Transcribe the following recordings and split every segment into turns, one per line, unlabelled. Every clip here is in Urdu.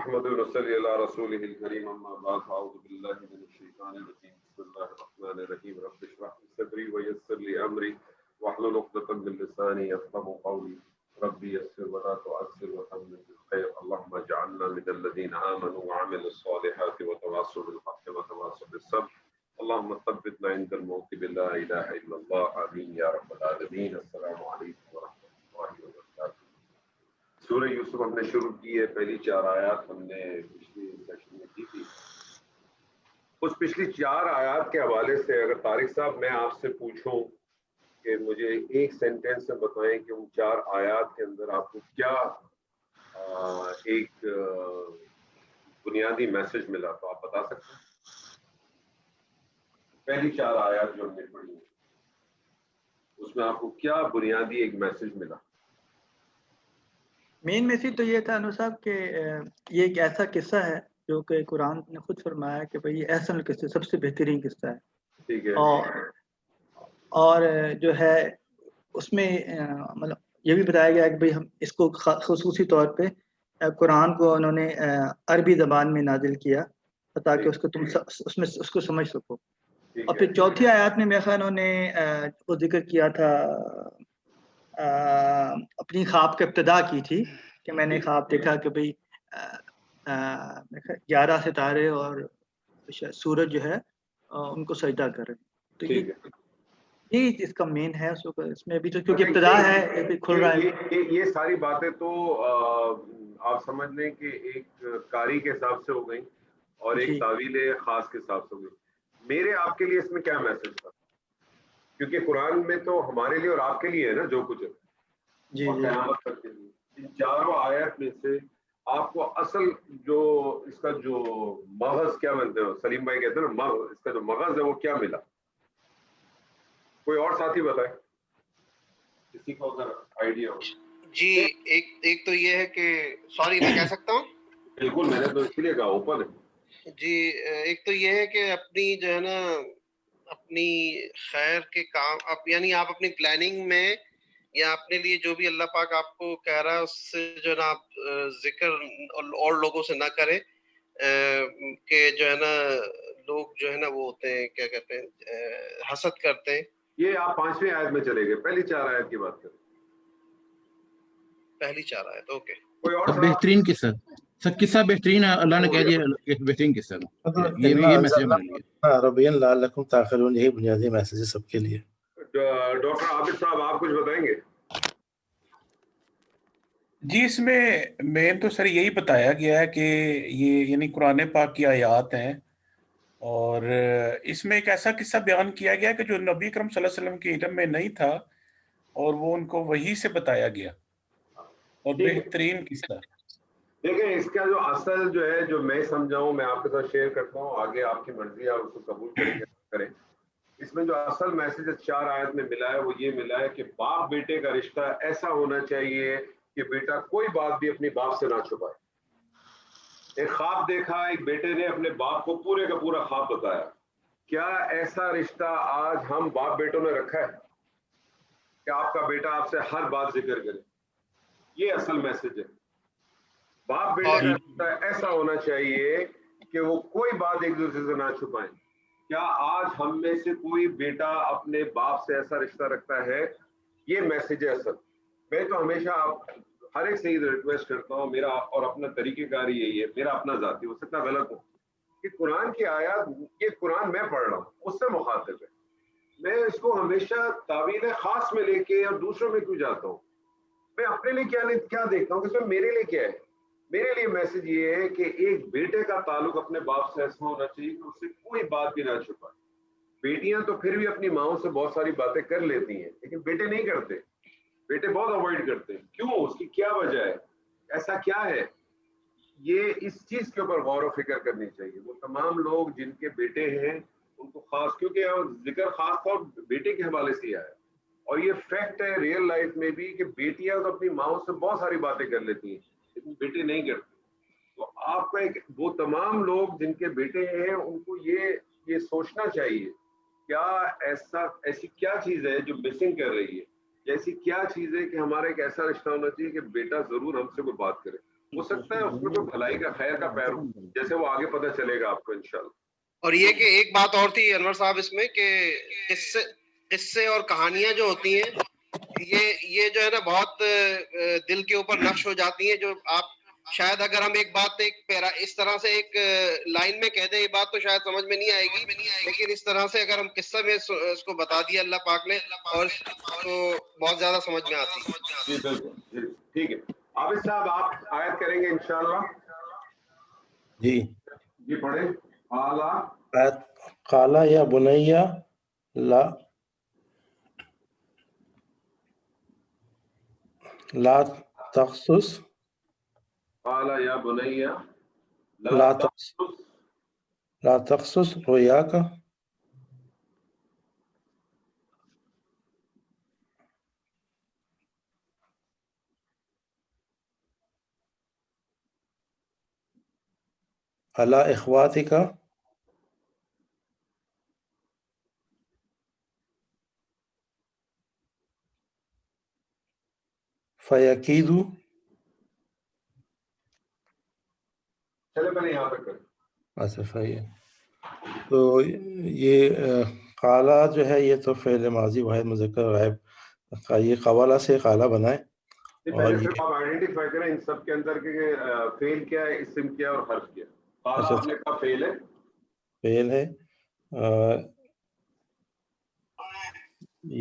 احمد صلی اللہ رسول الکریم اما بعد اعوذ باللہ من الشیطان الرجیم بسم اللہ الرحمن الرحیم رب اشرح لي صدری ويسر لي امری واحلل عقدۃ من لسانی یفقهوا قولی ربی یسر ولا تعسر وتمم بالخير اللهم اجعلنا من الذين آمنوا وعملوا الصالحات وتواصوا بالحق وتواصوا بالصبر اللهم ثبتنا عند الموت بلا اله الا الله آمین یا رب العالمین. السلام علیکم ورحمۃ اللہ وبرکاتہ. سورہ یوسف ہم نے شروع کی ہے. پہلی 4 آیات ہم نے پچھلی سیشن میں کی تھی. اس پچھلی 4 آیات کے حوالے سے اگر طارق صاحب میں آپ سے پوچھوں کہ مجھے ایک سینٹینس میں بتائیں کہ ان 4 آیات کے اندر آپ کو کیا ایک بنیادی میسج ملا تو آپ بتا سکتے ہیں؟ پہلی 4 آیات جو ہم نے پڑھی اس میں آپ کو کیا بنیادی ایک میسج ملا؟
مین میسج تو یہ تھا انور صاحب کہ یہ ایک ایسا قصہ ہے جو کہ قرآن نے خود فرمایا کہ بھئی یہ احسن القصہ سب سے بہترین قصہ ہے.
ٹھیک ہے.
اور جو ہے اس میں مطلب یہ بھی بتایا گیا کہ بھئی ہم اس کو خصوصی طور پہ قرآن کو انہوں نے عربی زبان میں نازل کیا تاکہ اس کو تم اس کو سمجھ سکو. اور پھر چوتھی آیات میں میرے خیال انہوں نے وہ ذکر کیا تھا اپنی خواب کا ابتدا کی تھی کہ میں نے خواب دیکھا کہ بھئی 11 ستارے اور سورج جو ہے ان کو سجدہ کر رہے. تو یہ اس کا مین ہے. اس میں بھی تو کیونکہ ابتدا ہے کھل رہا ہے.
یہ ساری باتیں تو آپ سمجھ لیں کہ ایک قاری کے حساب سے ہو گئی اور ایک تعویل خاص کے حساب سے ہو گئی. میرے آپ کے لیے اس میں کیا میسج تھا؟ کیونکہ قرآن میں تو ہمارے لیے اور آپ کے لیے ہے نا جو کچھ ہے اور قیامت تک کے لیے. ان 4 آیات میں سے آپ کو اصل جو اس کا جو مغز کیا بنتے ہیں سلیم بھائی کہتے ہیں نا اس کا جو مغز ہے وہ کیا ملا؟ کوئی اور ساتھی بتائے کسی کو اگر آئیڈیا ہو.
جی ایک تو یہ ہے کہ سوری میں کہہ سکتا ہوں؟
بالکل میں نے تو اس لیے کہا اوپن ہے.
جی ایک تو یہ ہے کہ اپنی جو ہے نا اپنی خیر کے کام یعنی آپ اپنی پلاننگ میں یا اپنے لیے جو بھی اللہ پاک آپ کو کہہ رہا ہے اس سے جو ہے نا آپ ذکر اور لوگوں سے نہ کریں کہ جو ہے نا لوگ جو ہے نا وہ ہوتے ہیں کیا کہتے ہیں حسد کرتے ہیں.
یہ آپ 5ویں آیت میں چلے گئے. پہلی 4 آیت کی بات کریں.
پہلی 4 آیت اوکے.
کوئی اور
بہترین قصہ سب قصہ بہترین ہے. اللہ نے کہہ دیا بہترین قصہ. یہ میسج ہمارے لیے
ربین لعلکم تاخرون. یہی بنیادی میسج ہے سب کے لیے.
ڈاکٹر عابد صاحب آپ کچھ بتائیں گے؟
جی اس میں مین تو سر یہی بتایا گیا ہے کہ یہ یعنی قرآن پاک کی آیات ہیں اور اس میں ایک ایسا قصہ بیان کیا گیا کہ جو نبی اکرم صلی اللہ علیہ وسلم کے علم میں نہیں تھا اور وہ ان کو وحی سے بتایا گیا اور بہترین قصہ.
دیکھیں اس کا جو اصل جو ہے جو میں سمجھاؤں میں آپ کے ساتھ شیئر کرتا ہوں. آگے آپ کی مرضی ہے, آپ اس کو قبول کریں گے کریں. اس میں جو اصل میسج 4 آیت میں ملا ہے وہ یہ ملا ہے کہ باپ بیٹے کا رشتہ ایسا ہونا چاہیے کہ بیٹا کوئی بات بھی اپنے باپ سے نہ چھپائے. ایک خواب دیکھا, ایک بیٹے نے اپنے باپ کو پورے کا پورا خواب بتایا. کیا ایسا رشتہ آج ہم باپ بیٹوں نے رکھا ہے کہ آپ کا بیٹا آپ سے ہر بات ذکر کرے؟ یہ اصل میسج ہے. باپ بیٹے کا رشتہ ایسا ہونا چاہیے کہ وہ کوئی بات ایک دوسرے سے نہ چھپائیں. کیا آج ہم میں سے کوئی بیٹا اپنے باپ سے ایسا رشتہ رکھتا ہے؟ یہ میسج ہے اصل. میں تو ہمیشہ ہر ایک سے ریکویسٹ کرتا ہوں, میرا اور اپنا طریقہ کار یہی ہے, میرا اپنا ذاتی ہو سکتا غلط ہو, کہ قرآن کی آیات یہ قرآن میں پڑھ رہا ہوں اس سے مخاطب ہے. میں اس کو ہمیشہ تعویل خاص میں لے کے اور دوسروں میں کیوں جاتا ہوں. میں اپنے لیے کیا دیکھتا ہوں کہ اس میں میرے لیے کیا ہے. میرے لیے میسج یہ ہے کہ ایک بیٹے کا تعلق اپنے باپ سے ایسا ہونا چاہیے کہ اس سے کوئی بات بھی نہ چھپائے. بیٹیاں تو پھر بھی اپنی ماؤں سے بہت ساری باتیں کر لیتی ہیں لیکن بیٹے نہیں کرتے. بیٹے بہت اوائڈ کرتے ہیں. کیوں؟ اس کی کیا وجہ ہے؟ ایسا کیا ہے؟ یہ اس چیز کے اوپر غور و فکر کرنی چاہیے. وہ تمام لوگ جن کے بیٹے ہیں ان کو خاص, کیونکہ ذکر خاص طور بیٹے کے حوالے سے آیا ہے اور یہ فیکٹ ہے ریئل لائف میں بھی کہ بیٹیاں تو اپنی ماؤں سے بہت ساری باتیں کر لیتی ہیں لیکن بیٹے نہیں کرتے. تو آپ کا وہ تمام لوگ جن کے بیٹے ہیں ان کو یہ سوچنا چاہیے کیا ایسی کیا چیز ہے جو مسنگ کر رہی ہے, ایسی کیا چیز ہے کہ ہمارا ایک ایسا رشتہ ہونا چاہیے کہ بیٹا ضرور ہم سے کوئی بات کرے. ہو سکتا ہے اس میں کوئی بھلائی کا خیر کا پیر ہو، جیسے وہ آگے پتہ چلے گا آپ کو انشاءاللہ.
اور یہ کہ ایک بات اور تھی انور صاحب اس میں کہ قصے اور کہانیاں جو ہوتی ہیں یہ جو ہے نا بہت دل کے اوپر نقش ہو جاتی ہیں. جو آپ شاید اگر ہم ایک بات اس طرح سے ایک لائن میں کہہ دیں یہ بات تو شاید سمجھ میں نہیں آئے گی، لیکن اس طرح سے اگر ہم قصہ میں اس کو بتا دیا اللہ پاک نے اور تو بہت زیادہ سمجھ میں آتی.
جی بالکل جی ٹھیک ہے. عابد صاحب آپ آیت کریں گے انشاءاللہ.
جی
جی پڑھیں.
قالا یا بنیا لا تقصص
قال یا بنی
لا تقصص رؤیاک علی اخواتک فیکیدوا.
چلے پہلے یہاں تک کریں.
اچھا صحیح ہے. تو یہ قالا جو ہے یہ تو فعل ماضی واحد مذکر غائب کا یہ قوالا سے قالا بنا ہے. اور
پہلے
یہ
صرف آپ آئیڈینٹیفائی کریں ان سب کے اندر کہ فعل کیا ہے، اسم کیا ہے اور حرف کیا ہے. قال
اچھا
آپ نے کہا فعل ہے،
فعل ہے.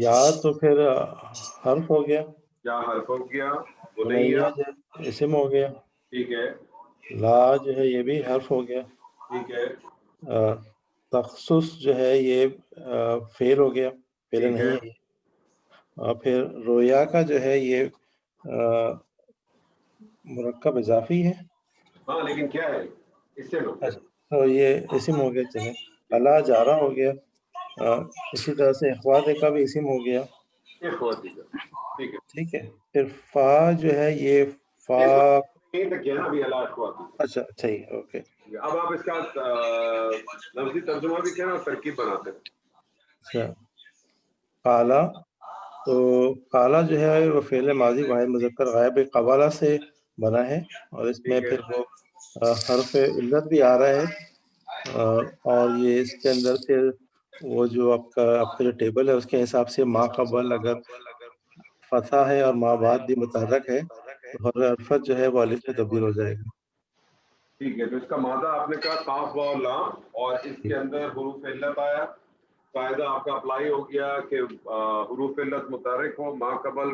یا تو پھر حرف ہو گیا،
یا حرف ہو گیا.
بنیا
بنیا
جو ہے اسم ہو گیا،
ٹھیک ہے
لا جو ہے یہ بھی حرف ہو گیا،
ٹھیک ہے
تخصص جو ہے یہ فعل ہو گیا، فعل
ٹھیک
نہیں
ہے.
ہے یہ. اور پھر رویا کا جو ہے یہ مرکب اضافی ہے.
ہاں لیکن کیا ہے اسم ہو گیا.
تو یہ اسم ہو گیا. چلیں اللہ جارہ ہو گیا. اسی طرح سے اخوات کا بھی اسم ہو گیا.
اخواتی کا ٹھیک ہے.
ٹھیک ہے. پھر فا جو ہے یہ فا.
یہیں تک کیا نا ابھی اللہ اخواتی.
اچھا صحیح اوکے.
اب آپ اس کا لفظی ترجمہ بھی کیا نا ترکیب بناتے ہیں.
اچھا قالا، تو قالا جو ہے وہ فعل ماضی واحد مذکر غائب قوالا سے بنا ہے اور اس میں پھر وہ حرف علت بھی آ رہا ہے. اور یہ اس کے اندر پھر وہ جو آپ کا جو ٹیبل ہے اس کے حساب سے ما قبل اگر فتح ہے اور ما بعد بھی متحرک ہے تو حرف عرفت جو ہے وہ الف میں تبدیل ہو جائے گا.
ٹھیک ہے. تو اس کا مادہ آپ نے کہا قاف واو لام اور اس کے اندر حروف علت آیا. قاعدہ آپ کا اپلائی ہو گیا کہ حروف علت متحرک ہو، ما قبل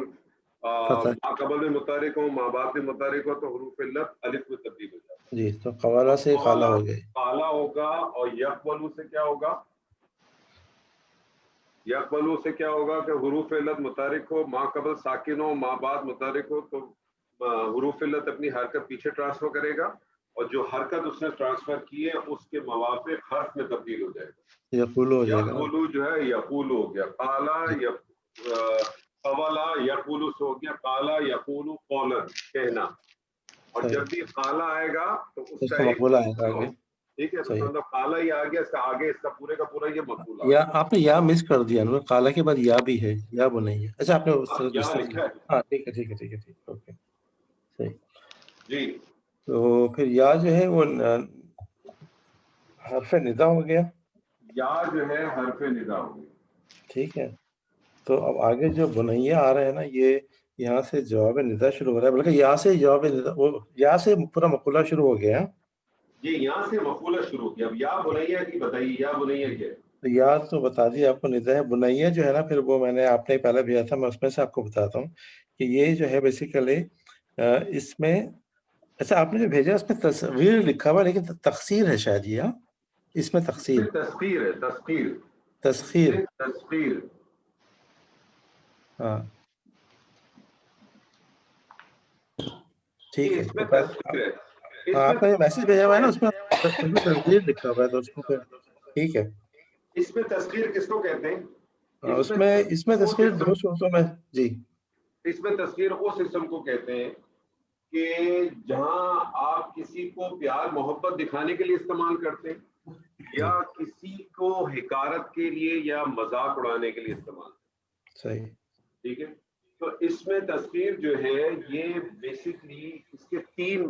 میں متحرک ہو، ما بعد میں متحرک ہو تو حروف علت الف میں تبدیل ہو جائے.
جی تو قوالا سے قالا ہو گئے.
قالا ہوگا اور یقبلو سے کیا ہوگا؟ یقبلو سے کیا ہوگا کہ حروف علت متحرک ہو، ما قبل ساکن ہو، ما بعد متحرک ہو تو حروف علت اپنی حرکت پیچھے ٹرانسفر کرے گا اور جو حرکت اس نے ٹرانسفر کی ہے اس کے موافق حرف میں تبدیل ہو جائے گا.
یقولو ہو جائے گا.
یقولو جو ہے یقولو ہو گیا. قالا قولا یقولو سے ہو گیا قالا یقولو قولا کہنا. اور جب بھی قالا آئے گا تو اس کا ایک
مقبول آئے گا آگے.
ٹھیک ہے. تو مطلب قالا ہی آ گیا، اس کا آگے اس کا پورے کا پورا یہ مقبول آ
یا آپ نے یا مس کر دیا نا، قالا کے بعد یا بھی ہے، یا وہ نہیں ہے. اچھا آپ نے اس طرح
کیا لکھا ہے.
ہاں ٹھیک ہے ٹھیک ہے ٹھیک ہے ٹھیک اوکے صحیح.
جی
تو پھر یا جو ہے وہ حرف ندا ہو گیا.
یا جو ہے حرف ندا ہو گیا.
ٹھیک ہے. تو اب آگے جو بنیا آ رہا ہے نا یہ یہاں سے جواب ندا شروع ہو رہا ہے، بلکہ یہاں سے جواب ندا وہ یا سے پورا مقولہ شروع ہو گیا.
جی یہاں سے مقولہ شروع کیا. اب یا بنیا کی بتائیے، یا بنیا کیا ہے؟
تو یا تو بتا دیا آپ کو ندا ہے. بنیا جو ہے نا پھر وہ میں نے آپ نے پہلے بھیجا تھا، میں اس میں سے آپ کو بتاتا ہوں کہ یہ جو ہے بیسیکلی اس میں اچھا آپ نے جو بھیجا اس میں تصویر لکھا ہوا لیکن تقصیر ہے شاید یہ. اس میں تقصیر
تسخیر ہے.
تسخیر
تسخیر
ہاں ٹھیک ہے.
اس میں
تو
تسخیر ہے.
ہاں آپ کا جو میسج بھیجا ہوا ہے نا اس میں تصویر لکھا ہوا ہے تو اس کو پھر ٹھیک ہے.
اس میں تسخیر کس کو کہتے ہیں؟
اس میں تصویر دو صورتوں میں. جی
اس میں تسخیر اس اسم کو کہتے ہیں کہ جہاں آپ کسی کو پیار محبت دکھانے کے لیے استعمال کرتے ہیں یا کسی کو حکارت کے لیے یا مذاق اڑانے کے لیے استعمال کرتے ہیں.
صحیح
ٹھیک ہے. تو اس میں تسخیر جو ہے یہ بیسکلی اس کے تین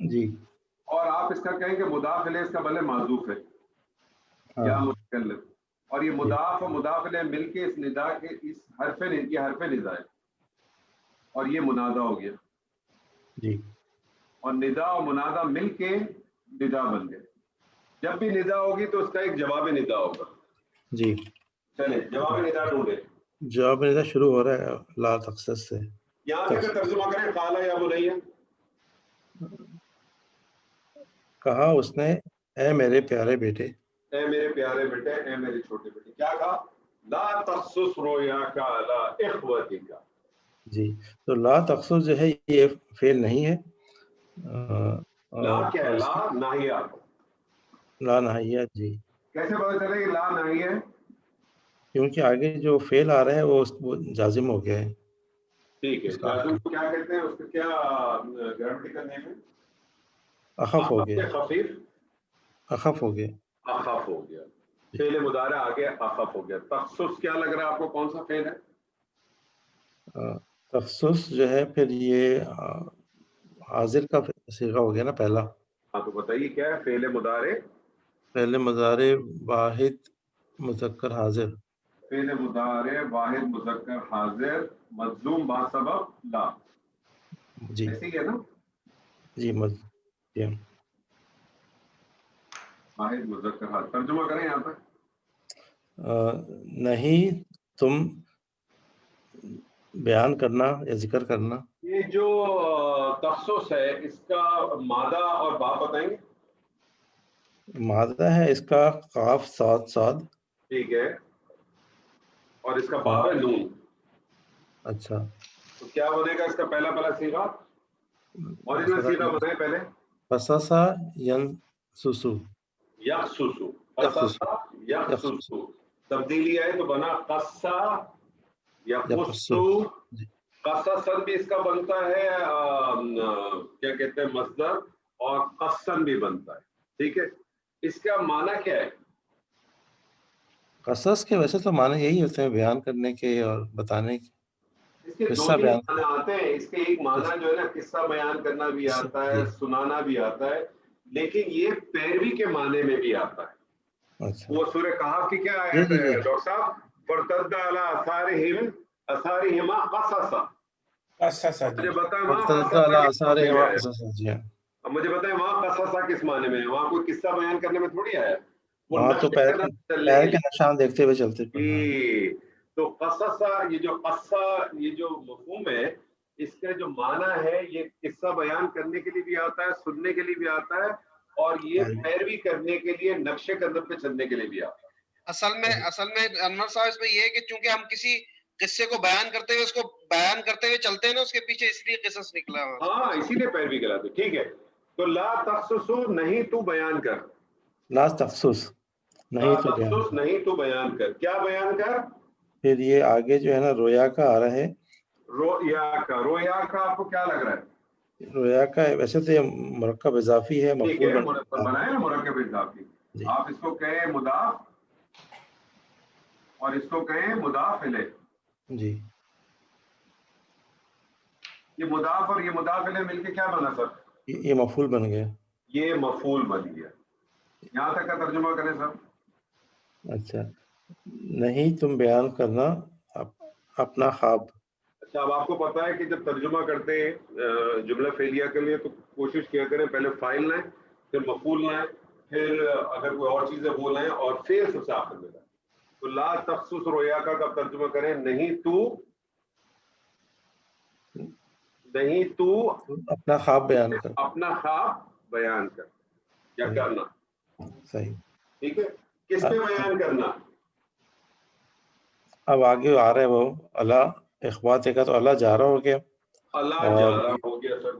جی
اور آپ اس کا کہیں کہ مضاف الیہ اس کا بھلے معذوف ہے یا متکلم، اور یہ مضاف و مضاف الیہ مل کے اس ندا کے اس حرف ندا ہے اور یہ منادہ ہو گیا،
جی
اور ندا اور منادہ مل کے ندا بن گئے. جب بھی ندا ہوگی تو اس کا ایک جواب ندا ہوگا.
جی
چلے جواب ندا ڈھونڈے.
جواب ندا شروع ہو رہا ہے لا تخصص سے.
یہاں تک ترجمہ کریں قال یا بنی.
کہا اس نے اے میرے پیارے بیٹے،
اے میرے پیارے بیٹے، اے میرے چھوٹے بیٹے. کیا کہا؟ لا تخصص رؤیاک علی اخوتک.
جی تو لا تخصص جو ہے یہ فعل نہیں ہے.
لا کیا ہے؟ لا ناہیہ.
لا نہیہ. جی
کیسے پتہ چلے کہ لا ناہیہ ہے؟
کیونکہ آگے جو فعل آ رہا ہے وہ جازم ہو گیا ہے.
ٹھیک ہے. جازم کو کیا کہتے ہیں؟ اس کا کیا گرامٹیکل نیم ہے؟
اخف ہو گیا.
خفیف.
اخف ہو گیا.
اخف ہو گیا. فعل مضارع آگے اخف ہو گیا. تخصص کیا لگ رہا ہے آپ کو کون سا فعل ہے؟
تخصص جو ہے پھر یہ حاضر کا صیغہ ہو گیا نا پہلا.
ہاں تو بتائیے کیا ہے؟ فعل مضارع
فعل مضارع واحد مذکر حاضر.
فعل مضارع واحد مذکر حاضر مجزوم با سبب لا.
جی
ایسے ہی ہے نا؟
جی
واحد مذکر حاضر. ترجمہ کریں یہاں پر.
نہیں تم بیان کرنا یا ذکر کرنا.
یہ جو تخصص ہے اس کا مادہ اور باب بتائیں گے؟
مادہ ہے اس کا قاف صاد.
ٹھیک ہے. اور اس کا باب ہے نون.
اچھا
تو کیا بنے گا اس کا پہلا صیغہ؟ اوریجنل صیغہ بتائیں پہلے.
قصصا ینسسو.
یخسسو. قصصا یخسسو. تبدیلی آئے تو بنا قصہ یخسو. قصصن بھی اس کا بنتا ہے کیا کہتے ہیں مصدر، اور قصن بھی بنتا ہے. ٹھیک ہے. اس کا معنی کیا ہے؟
قصص کے ویسے تو معنی یہی ہوتے ہیں بیان کرنے کے اور بتانے کے.
اس کے دو ہی معنی آتے ہیں. اس کے ایک معنی جو ہے نا قصہ بیان کرنا بھی آتا ہے، سنانا بھی آتا ہے، لیکن یہ پیروی کے معنی میں بھی آتا ہے. وہ سورہ کہف کی کیا آیت ہے ڈاکٹر صاحب؟ فرتد علی آثارہما قصصا. مجھے بتائیں وہاں قصصا کس معنی میں ہے؟ وہاں کوئی قصہ بیان کرنے میں تھوڑی آیا.
وہاں تو پیر کے نشان دیکھتے ہوئے چلتے.
تو قصصا یہ جو قصہ یہ جو مفہوم ہے اس کا جو معنی ہے یہ قصہ بیان کرنے کے لیے بھی آتا ہے، سننے کے لیے بھی آتا ہے، اور یہ پیروی کرنے کے لیے نقشے قدم پہ چلنے کے لیے بھی آتا ہے. اصل میں انور صاحب اس میں یہ ہے کہ چونکہ ہم کسی قصے کو بیان کرتے ہوئے اس کو بیان کرتے ہوئے چلتے ہیں نا اس کے پیچھے، اس لیے قصص نکلا. ہاں اسی لیے پیروی کراتے. ٹھیک ہے. تو لا تخصصو نہیں تو بیان کر.
لا تخصص
نہیں تو بیان کر. کیا بیان کر؟
پھر یہ آگے جو ہے نا رویا کا آ رہا ہے.
رویا کا آپ کو کیا لگ رہا ہے؟
رویا کا ویسے تو یہ مرکب اضافی ہے.
بنائے نا مرکب اضافی. آپ اس کو کہیں مضاف اور اس کو کہیں مضاف الیہ.
جی
یہ مضاف اور یہ مضاف الیہ مل کے کیا بنا سر؟
یہ مفعول بن گیا.
یہ مفعول بن گیا. یہاں تک کا ترجمہ کریں سر.
اچھا نہیں تم بیان کرنا اپنا خواب.
اچھا اب آپ کو پتا ہے کہ جب ترجمہ کرتے ہیں جملہ فعلیہ کے لیے تو کوشش کیا کریں پہلے فاعل لائیں، پھر مفعول لائیں، پھر اگر کوئی اور چیزیں وہ لائیں، اور پھر سب سے آخر میں لائیں. تو لا تخصص رویا کا کب ترجمہ کریں؟ نہیں تو
اپنا خواب بیان کر.
اپنا خواب بیان کر یا کرنا.
صحیح.
ٹھیک ہے. کس پہ بیان کرنا؟
اب آگے آ رہا ہے وہ اللہ اخوات کا، تو اللہ جا رہا ہو گیا.
اللہ جا رہا ہو گیا سر.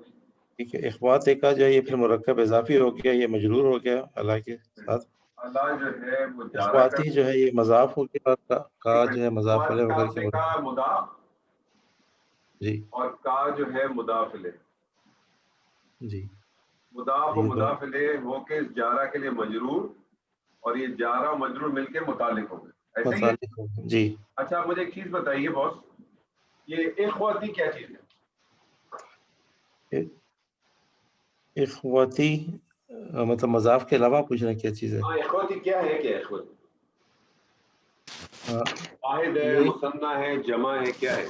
ٹھیک ہے. اخوات کا جو ہے یہ پھر مرکب اضافی ہو گیا، یہ مجرور ہو گیا اللہ کے ساتھ.
اللہ جو ہے وہ جا رہا.
اخواتی جو ہے یہ مضاف ہو گیا، کا جو ہے مضاف علیہ ہو
گیا مضاف.
جی
اور کا جو ہے مضاف الیہ.
جی
مضاف و مضاف الیہ ہو کے جارہ کے لیے مجرور، اور یہ جارہ و مجرور مل کے متعلق ہو گئے. ایسے ہی.
جی.
اچھا مجھے ایک چیز بتائیے باس، یہ اخواتی کیا چیز ہے؟
اخوتی مطلب مضاف کے علاوہ پوچھ رہے ہیں کیا چیز ہے؟
ہاں اخوتی کیا ہے؟ کیا اخوتی؟ واحد ہے، مثنیٰ ہے، جمع ہے، کیا ہے؟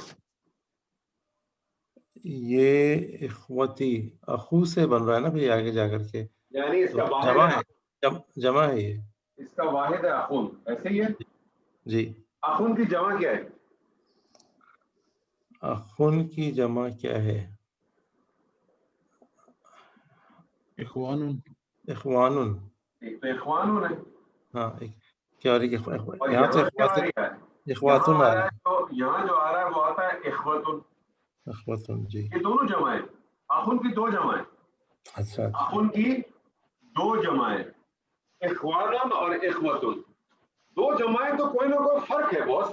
یہ اخوتی اخو سے بن رہا ہے نا بھائی آگے جا کر کے،
یعنی اس کا واحد
جمع
ہے،
ہے، جمع ہے یہ،
اس کا واحد ہے اخون، ایسے ہی ہے؟
جی
اخون کی جمع کیا ہے؟
اخن کی جمع کیا ہے؟
اخوان،
اخوان،
ایک تو اخوان ہے،
ہاں کیا
اور
یہاں تو
یہاں کیا آ رہا ہے؟
اخواتن
یہاں
آ رہا ہے،
تو یہاں جو آ رہا ہے وہ آتا ہے اخوتن،
اخواتن، جی
یہ دونوں جمع ہے، اخن کی دو جمع ہے،
اچھا اچھا،
اخن کی دو جمع ہے، اخوانن اور اخوتن دو جمع ہے، تو کوئی نہ کوئی فرق ہے باس.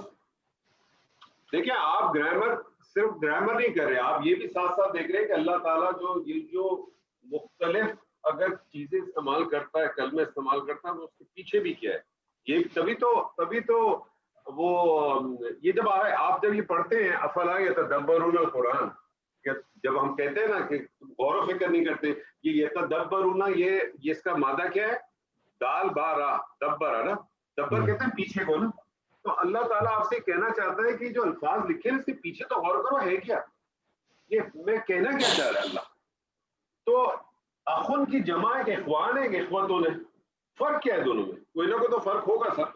دیکھیں آپ گرامر صرف گرامر نہیں کر رہے، آپ یہ بھی ساتھ ساتھ دیکھ رہے ہیں کہ اللہ تعالیٰ جو مختلف اگر چیزیں استعمال کرتا ہے، کلمے استعمال کرتا ہے، تو اس کے پیچھے بھی کیا ہے. یہ تبھی تو وہ یہ جب آپ جب یہ پڑھتے ہیں افلا یتدبرون القرآن، جب ہم کہتے ہیں نا کہ غور و فکر نہیں کرتے، یہ یتدبرون، یہ اس کا مادہ کیا ہے؟ دال بارا دبر ہے نا، دبر کہتے ہیں پیچھے کو نا. تو اللہ تعالیٰ آپ سے کہنا چاہتا ہے کہ جو الفاظ لکھے ہیں اس کے پیچھے تو غور کرو، ہے کیا یہ میں کہنا کیا چاہ رہا ہے اللہ. تو اخن کی جمع ایک اخوان ہے، ایک اخوتون ہے، فرق کیا ہے دونوں میں؟ کوئی نہ کوئی تو فرق ہوگا سر.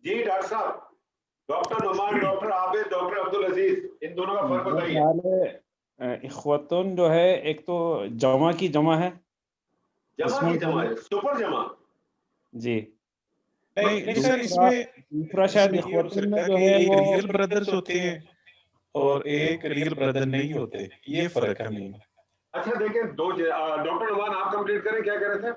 جی ڈاکٹر صاحب، ڈاکٹر نعمان، ڈاکٹر عابد، ڈاکٹر عبدالعزیز، ان دونوں کا فرق بتائیے.
اخوتن جو ہے ایک تو جمع کی جمع ہے،
جمع کی جمع ہے، سپر جمع.
جی
نہیں سر، اس میں
دوسرا شاید
یہ ہو
اخوتن میں
سکتا ہے
جو
کہ
ہے
ایک
وہ
ریئل بردرز ہوتے ہیں اور ایک ریئل بردر نہیں ہوتے، یہ فرق ہے مین.
اچھا دیکھیں ڈاکٹر نعمان آپ کمپلیٹ کریں، کیا کہہ رہے تھے؟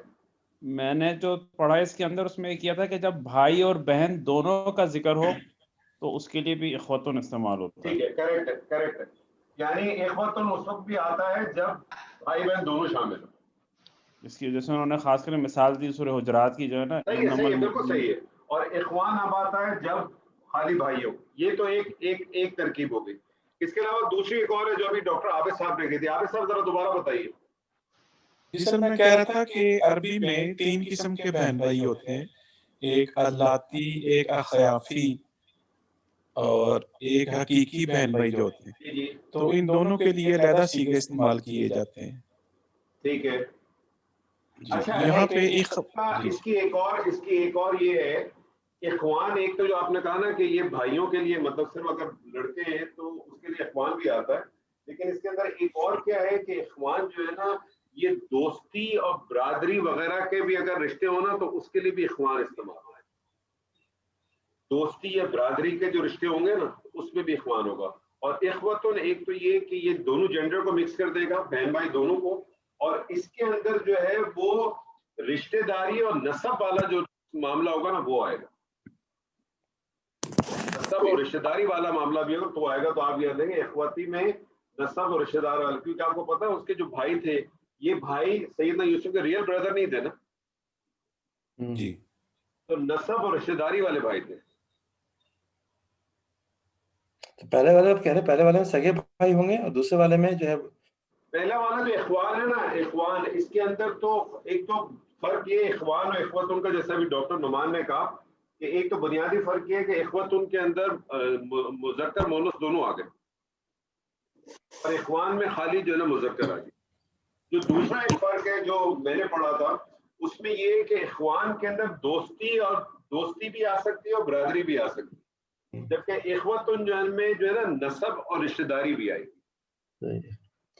میں نے جو پڑھا اس کے اندر اس میں یہ کیا تھا کہ جب بھائی اور بہن دونوں کا ذکر ہو تو اس کے لیے بھی اخوتن استعمال ہوتا ہے.
ٹھیک ہے، کریکٹ ہے. یعنی اخوتن اس وقت بھی آتا ہے جب بھائی بہن دونوں شامل ہوں.
اس کی وجہ سے انہوں نے خاص کر مثال دی سورہ حجرات کی جو ہے نا،
صحیح ہے، بالکل صحیح ہے. اور اخوان اب آتا ہے جب خالی بھائی ہو. یہ تو ایک ترکیب ہو گئی. اس کے علاوہ دوسری ایک اور ہے جو ابھی ڈاکٹر عابد صاحب نے کی تھی. عابد صاحب ذرا دوبارہ بتائیے.
جی سر، میں کہہ رہا تھا کہ عربی میں 3 قسم کے بہن بھائی ہوتے ہیں، ایک اللاتی، ایک اخیافی اور ایک حقیقی بہن بھائی جو ہوتے ہیں.
جی
تو ان دونوں کے لیے علیحدہ صیغے استعمال کیے جاتے ہیں.
ٹھیک ہے.
جی
اچھا
یہاں پہ
اس کی ایک اور یہ ہے، اخوان ایک تو جو آپ نے کہا نا کہ یہ بھائیوں کے لیے، مطلب صرف اگر لڑکے ہیں تو اس کے لیے اخوان بھی آتا ہے، لیکن اس کے اندر ایک اور کیا ہے کہ اخوان جو ہے نا یہ دوستی اور برادری وغیرہ کے بھی اگر رشتے ہونا تو اس کے لیے بھی اخوان استعمال ہوتا ہے. دوستی یا برادری کے جو رشتے ہوں گے نا اس میں بھی اخوان ہوگا. اور اخوتن ایک تو یہ کہ یہ دونوں جینڈر کو مکس کر دے گا، بہن بھائی دونوں کو، اور اس کے اندر جو ہے وہ رشتہ داری اور نسب والا جو معاملہ ہوگا نا وہ آئے گا. نسب اور رشتہ داری والا معاملہ بھی ہوگا تو آئے گا. تو آپ یاد رکھیں اخوتی میں نسب اور رشتہ دار والا، کیونکہ آپ کو پتا ہے اس کے جو بھائی تھے، یہ بھائی سیدنا یوسف کے ریئل بردر نہیں تھے نا،
جی
تو نسب اور رشتہ داری والے بھائی تھے.
تو پہلے والے آپ کہہ رہے ہیں پہلے والے میں سگے بھائی ہوں گے اور دوسرے والے میں جو ہے
پہلا والا جو اخوان ہے نا، اخوان اس کے اندر تو ایک تو فرق یہ اخوان اور اخوتن کا، جیسا بھی ڈاکٹر نعمان نے کہا کہ ایک تو بنیادی فرق یہ ہے کہ اخوتن کے اندر مذکر مؤنث دونوں آ گئے اور اخوان میں خالی جو ہے نا مذکر آ گئی. جو دوسرا ایک فرق ہے جو میں نے پڑھا تھا اس میں یہ ہے کہ اخوان کے اندر دوستی بھی آ سکتی ہے اور برادری بھی آ سکتی ہے، جبکہ اخوتن میں جو ہے نا نسب اور رشتہ داری بھی آئی.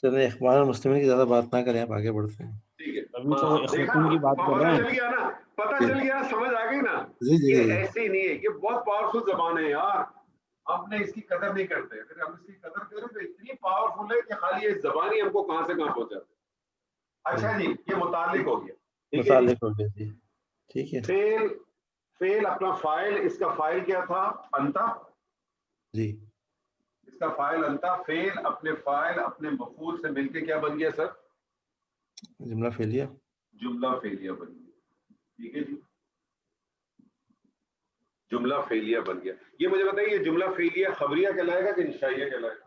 چلیں اخوان المسلمین کی زیادہ بات نہ کریں، آپ آگے بڑھتے ہیں.
ٹھیک ہے،
ابھی تو اخوتن کی بات کر رہے ہیں.
پتہ چل گیا، سمجھ آ گئی نا.
جی
یہ ایسی نہیں ہے، یہ بہت پاورفل زبان ہے یار، ہم نے اس کی قدر نہیں کرتے. اگر ہم اس کی قدر کریں تو اتنی پاورفل ہے کہ خالی یہ زبان ہی ہم کو کہاں سے کہاں پہنچاتے. اچھا جی، یہ متعلق ہو گیا.
متعلق ہو گیا جی، ٹھیک ہے.
فعل اپنا فاعل، اس کا فاعل کیا تھا؟ انتا.
جی
اس کا فاعل انتا. فعل اپنے فاعل اپنے مفعول سے مل کے کیا بن گیا سر؟
جملہ فعلیہ.
جملہ فعلیہ بن گیا. ٹھیک ہے جی، جملہ فعلیہ بن گیا. یہ مجھے بتائیے یہ جملہ فعلیہ خبریہ کہلائے گا کہ انشائیہ کہلائے گا؟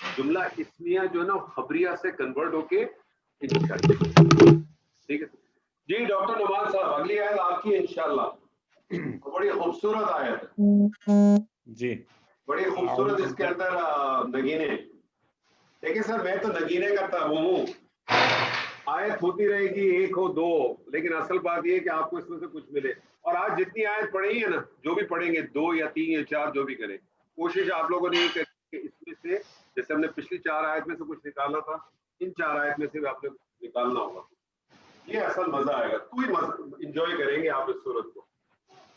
جملہ اسمیہ جو ہے نا خبریہ سے کنورٹ ہو کے ٹھیک ہے جی. ڈاکٹر نعمان صاحب اگلی آیت آپ کی انشاءاللہ. بڑی خوبصورت آیت ہے
جی.
بڑی خوبصورت. اس کے اندر نگینے. دیکھیں سر میں تو نگینے کرتا ہوں. آیت ہوتی رہے گی ایک ہو دو, لیکن اصل بات یہ کہ آپ کو اس میں سے کچھ ملے. اور آج جتنی آیت پڑھی ہے نا, جو بھی پڑھیں گے 2 یا 3 یا 4 جو بھی کریں, کوشش آپ لوگوں نے یہ کریں کہ اس میں سے جیسے ہم نے پچھلی 4 آیت میں سے کچھ نکالا تھا, ان 4 آیت میں سے بھی آپ نے نکالنا ہوگا. یہ اصل مزہ آئے گا, کوئی انجوائے کریں گے آپ اس صورت کو.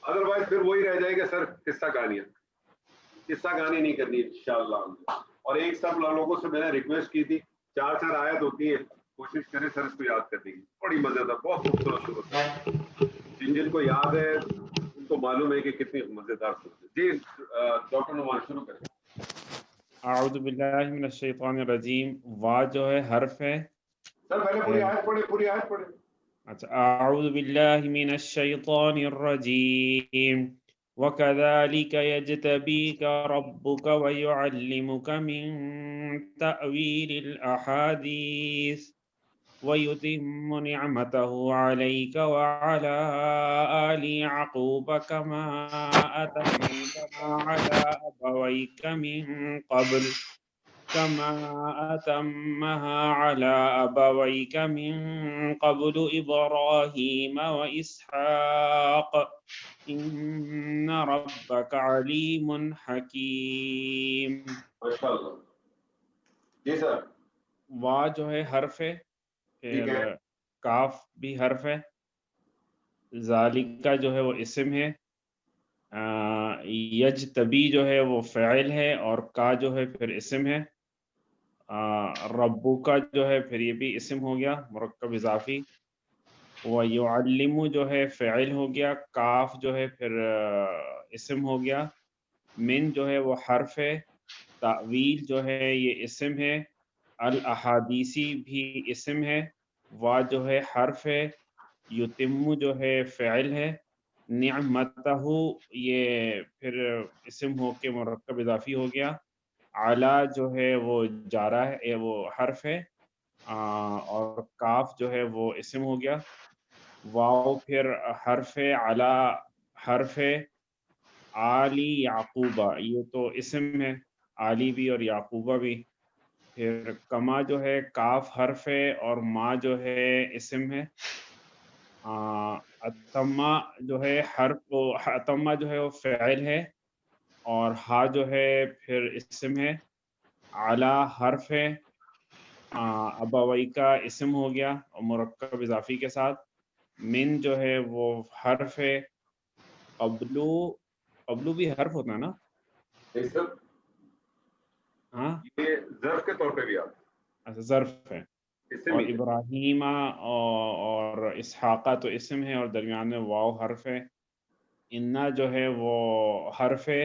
ادروائز پھر وہی رہ جائے گا سر قصہ کہانیاں. قصہ کہانی نہیں کرنی انشاءاللہ. اور ایک سب لوگوں سے میں نے ریکویسٹ کی تھی 4 آیت ہوتی ہیں, کوشش کریں سر اس کو یاد کرنے کی. بڑی مزیدار, بہت خوبصورت صورت ہے. جن کو یاد ہے ان کو معلوم ہے کہ کتنی مزیدار صورت ہے. جی ڈاکٹر نعمان شروع کریں.
اعوذ باللہ من الشیطان الرجیم. وا جو ہے حرف ہے.
سر پہلے پوری آیت پڑھیں, پوری آیت پڑھیں.
اچھا. اعوذ باللہ من الشیطان الرجیم. وَكَذَلِكَ يَجْتَبِيكَ رَبُّكَ وَيُعَلِّمُكَ مِن تَأْوِيلِ الْأَحَادِيثِ وَيُتِمُّ نِعْمَتَهُ عَلَيْكَ وَعَلَى آلِ يَعْقُوبَ كَمَا أَتَمَّهَا عَلَى أَبَوَيْكَ من قبل إبراهيم وإسحاق إن ربك عليم حكيم.
ماشاءاللہ. جی سر.
وا جو ہے حرف ہے, پھر کاف بھی حرف ہے, ذالکہ جو ہے وہ اسم ہے, یجتبی جو ہے وہ فعل ہے, اور کا جو ہے پھر اسم ہے. ربو کا جو ہے پھر یہ بھی اسم ہو گیا مرکب اضافی. وَيُعَلِّمُ جو ہے فعل ہو گیا, کاف جو ہے پھر اسم ہو گیا. من جو ہے وہ حرف ہے, تأویل جو ہے یہ اسم ہے, الاحادیثی بھی اسم ہے, وا جو ہے حرف ہے, یتم جو ہے فعل ہے, نعمتہ یہ پھر اسم ہو کے مرکب اضافی ہو گیا. اعلیٰ جو ہے وہ جارہ ہے, وہ حرف ہے, اور کاف جو ہے وہ اسم ہو گیا. واو پھر حرف ہے, اعلیٰ حرف ہے, آلی یعقوبہ یہ تو اسم ہے, آلی بھی اور یعقوبہ بھی. پھر کما جو ہے کاف حرف ہے, اور ما جو ہے اسم ہے. اتما جو ہے حرف, اتما جو ہے وہ فعل ہے, اور ہا جو ہے پھر اسم ہے. اعلیٰ حرف ہے, ابوئی کا اسم ہو گیا اور مرکب اضافی کے ساتھ. من جو ہے وہ حرف ہے, قبلو بھی حرف ہوتا ہے نا. ہاں
یہ ظرف کے طور پہ بھی آپ.
اچھا ظرف ہے. اور ابراہیم اور اسحاقہ تو اسم ہے, اور درمیان میں واو حرف ہے. انا جو ہے وہ حرف ہے,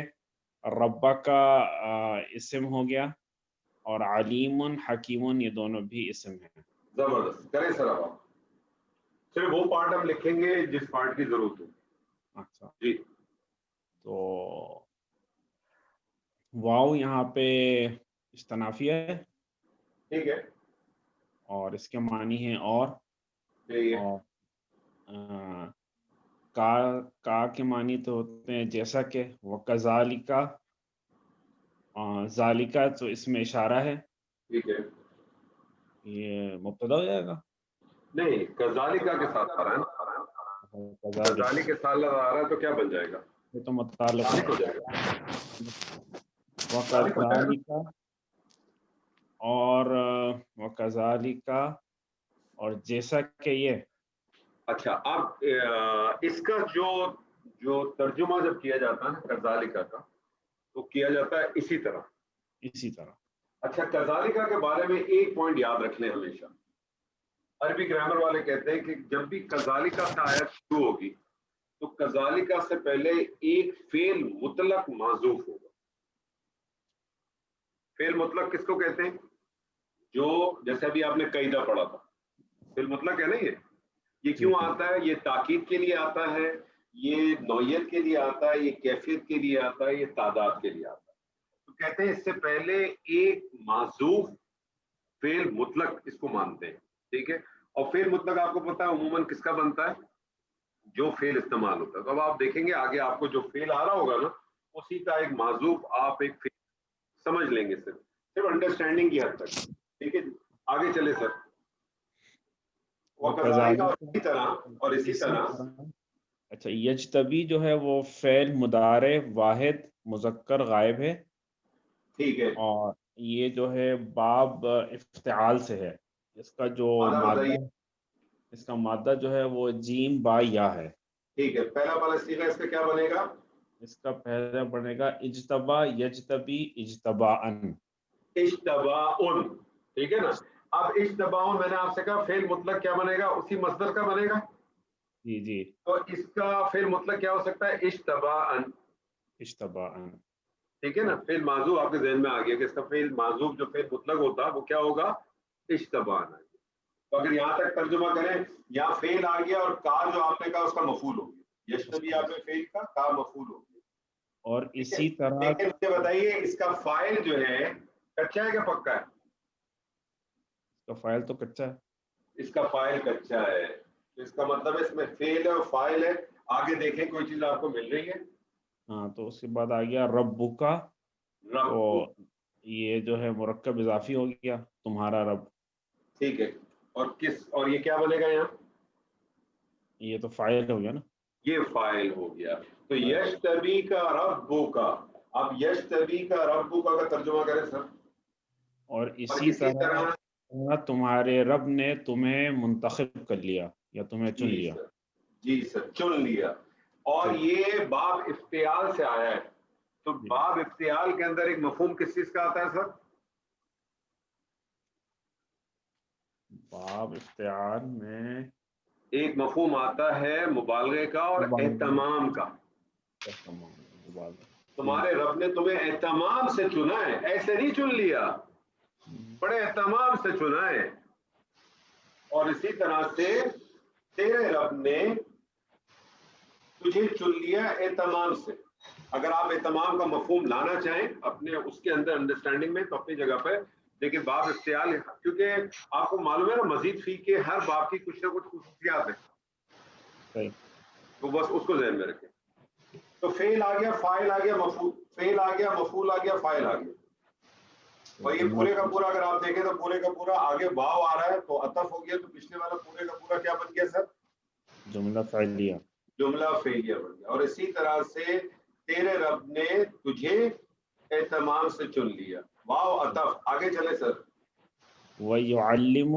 ربا کا اسم ہو گیا, اور علیم حکیم یہ دونوں بھی اسم ہیں.
زبردست. کریں سر اب آپ صرف وہ پارٹ ہم لکھیں گے جس پارٹ کی ضرورت ہو.
اچھا
جی.
تو واو یہاں پہ استنافیہ ہے,
ٹھیک ہے,
اور اس کے معنی ہیں اور کا کے معنی تو ہوتے ہیں جیسا کہ, وَكَذَلِكَ ذالکہ تو اس میں اشارہ ہے.
ٹھیک ہے,
یہ مبتدا ہو جائے گا.
نہیں کذالکہ کے ساتھ آ رہا ہے نا, کذالک کے ساتھ آ رہا ہے تو کیا بن جائے گا,
یہ تو متعلق
ہو جائے گا.
وَكَذَلِكَ اور وَكَذَلِكَ اور جیسا کہ یہ.
اچھا اب اس کا جو ترجمہ جب کیا جاتا ہے کذالکہ کا, تو کیا جاتا ہے اسی طرح. اچھا کذالکہ کے بارے میں ایک پوائنٹ یاد رکھ لیں ہمیشہ. عربی گرامر والے کہتے ہیں کہ جب بھی کذالکہ سے آیت شروع ہوگی تو کذالکہ سے پہلے ایک فعل مطلق محذوف ہوگا. فعل مطلق کس کو کہتے ہیں؟ جو جیسے ابھی آپ نے قیدہ پڑھا تھا, فعل مطلق ہے نا. یہ کیوں آتا ہے؟ یہ تاکید کے لیے آتا ہے, یہ نوعیت کے لیے آتا ہے, یہ کیفیت کے لیے آتا ہے, یہ تعداد کے لیے آتا ہے. تو کہتے ہیں اس سے پہلے ایک معذوف فعل مطلق اس کو مانتے ہیں، ٹھیک ہے. اور فعل مطلق آپ کو پتا ہے عموماً کس کا بنتا ہے؟ جو فعل استعمال ہوتا ہے. تو اب آپ دیکھیں گے آگے آپ کو جو فعل آ رہا ہوگا نا اسی کا ایک معذوف آپ ایک فعل سمجھ لیں گے، صرف انڈرسٹینڈنگ کی حد تک، ٹھیک ہے. آگے چلے سر. اسی طرح اور اسی طرح
اچھا یجتبی جو ہے وہ فعل مضارع واحد مذکر غائب ہے،
ٹھیک ہے.
اور یہ جو ہے باب افتعال سے ہے. اس کا جو مادہ، اس کا مادہ جو ہے وہ جیم با یا ہے.
ٹھیک ہے. پہلا والا صیغہ اس کا کیا بنے گا؟
اس کا پہلا بنے گا اجتبا یجتبی اجتباءن.
اجتباءن، ٹھیک ہے نا. اب اجتباءن میں نے آپ سے کہا فعل مطلق کیا بنے گا؟ اسی مصدر کا بنے گا.
جی جی.
تو اس کا فعل مطلق کیا ہو سکتا ہے؟ اجتباءن.
اجتباءن،
ٹھیک ہے نا. فعل معذوف آپ کے ذہن میں آ گیا کہ اس کا فعل معذوف جو فعل مطلق ہوتا وہ کیا ہوگا؟ اجتباءن. تو اگر یہاں تک ترجمہ کریں، یہاں فعل آ گیا اور کا جو آپ نے کہا اس کا مفعول ہو گیا. یجتبی آپ نے فعل کا مفعول ہو گیا.
اور اسی طرح
لیکن مجھے بتائیے اس کا فاعل جو ہے کچا ہے کہ پکا ہے؟
اس کا فاعل تو کچا ہے.
اس کا فاعل کچا ہے، تو اس کا مطلب ہے اس میں فعل ہے اور فاعل ہے. آگے دیکھیں کوئی چیز آپ کو مل رہی ہے؟
ہاں تو اس کے بعد آ گیا رب کا، تو یہ جو ہے مرکب اضافی ہو گیا تمہارا رب.
ٹھیک ہے. اور یہ کیا بنے گا یہاں؟
یہ تو فاعل ہو گیا نا.
یہ فاعل ہو گیا. تو یشتبی کا ربو کا. اب یشتبی کا ربو کا ترجمہ کریں سر.
اور اسی طرح تمہارے رب نے تمہیں منتخب کر لیا یا تمہیں چن لیا.
جی سر، چن لیا. اور یہ باب افتعال سے آیا ہے. تو باب افتعال کے اندر ایک مفہوم کس چیز کا آتا ہے سر؟
باب افتعال میں
ایک مفہوم آتا ہے مبالغے کا اور اہتمام کا. تمہارے رب نے تمہیں اہتمام سے چنا ہے، ایسے نہیں چن لیا، بڑے اہتمام سے چنا ہے. اور اسی طرح سے تیرے رب نے تجھے چن لیا اہتمام سے. اگر آپ اہتمام کا مفہوم لانا چاہیں اپنے اس کے اندر انڈرسٹینڈنگ میں تو اپنی جگہ پہ، لیکن باب افتعال کیونکہ آپ کو معلوم ہے نا مزید فی کے ہر باب کی کچھ نہ کچھ خصوصیات ہیں، تو بس اس کو ذہن میں رکھیں. تو فعل آ گیا، فاعل آ گیا، مفعول، فعل آ گیا، مفعول آ گیا، فاعل آ گیا. اور یہ پورے کا پورا اگر آپ دیکھیں تو پورے کا پورا آگے واو آ رہا ہے تو عطف ہو گیا. تو پچھلے والا پورے کا پورا کیا بن گیا سر؟
جملہ فعلیہ.
جملہ فعلیہ بن گیا. اور اسی طرح سے تیرے رب نے تجھے اہتمام سے چن لیا، واو عطف. آگے چلے سر.
یعلم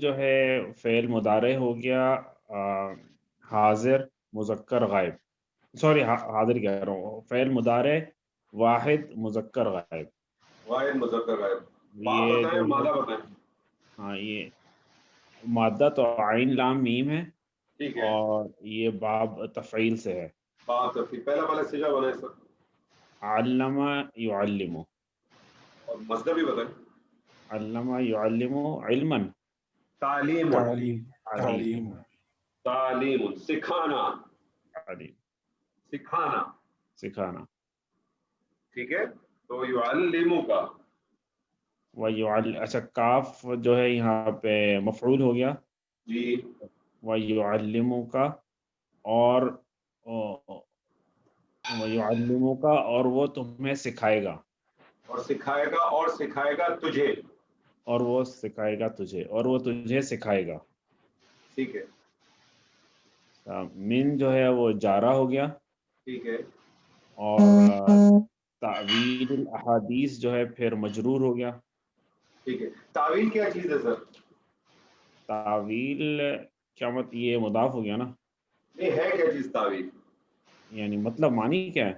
جو ہے فعل مضارع ہو گیا حاضر مذکر غائب، سوری حاضر کہہ رہا ہوں، فعل مضارع واحد مذکر غائب.
واحد مذکر غائب. باب
یہ
بتائیں، مادہ بتائیں.
ہاں یہ مادہ تو عین لام میم ہے،
ٹھیک ہے.
اور یہ باب تفعیل سے ہے.
باب تفعیل. پہلا والا صیغہ بنائیں سر.
علم یعلم.
اور مصدر بھی بتائیں.
علم یعلم علما.
تعلیم.
تعلیم.
تعلیم سکھانا. سکھانا.
سکھانا.
ٹھیک ہے. تو یعلم کا
اچھا کاف جو ہے یہاں پہ مفعول ہو گیا.
جی.
وَيُعَلِّمُ کا، اور وَيُعَلِّمُ کا، اور وہ تمہیں سکھائے گا.
اور سکھائے گا، اور سکھائے گا تجھے.
اور وہ سکھائے گا تجھے، اور وہ تجھے سکھائے گا.
ٹھیک ہے.
من جو ہے وہ جارہ ہو گیا.
ٹھیک ہے.
اور تعویل الاحادیث جو ہے پھر مجرور ہو گیا.
ٹھیک ہے. تعویل کیا چیز ہے سر؟
تعویل کیا مت یہ مضاف ہو گیا نا.
یہ ہے کیا چیز تعویل؟
یعنی مطلب معنی کیا ہے؟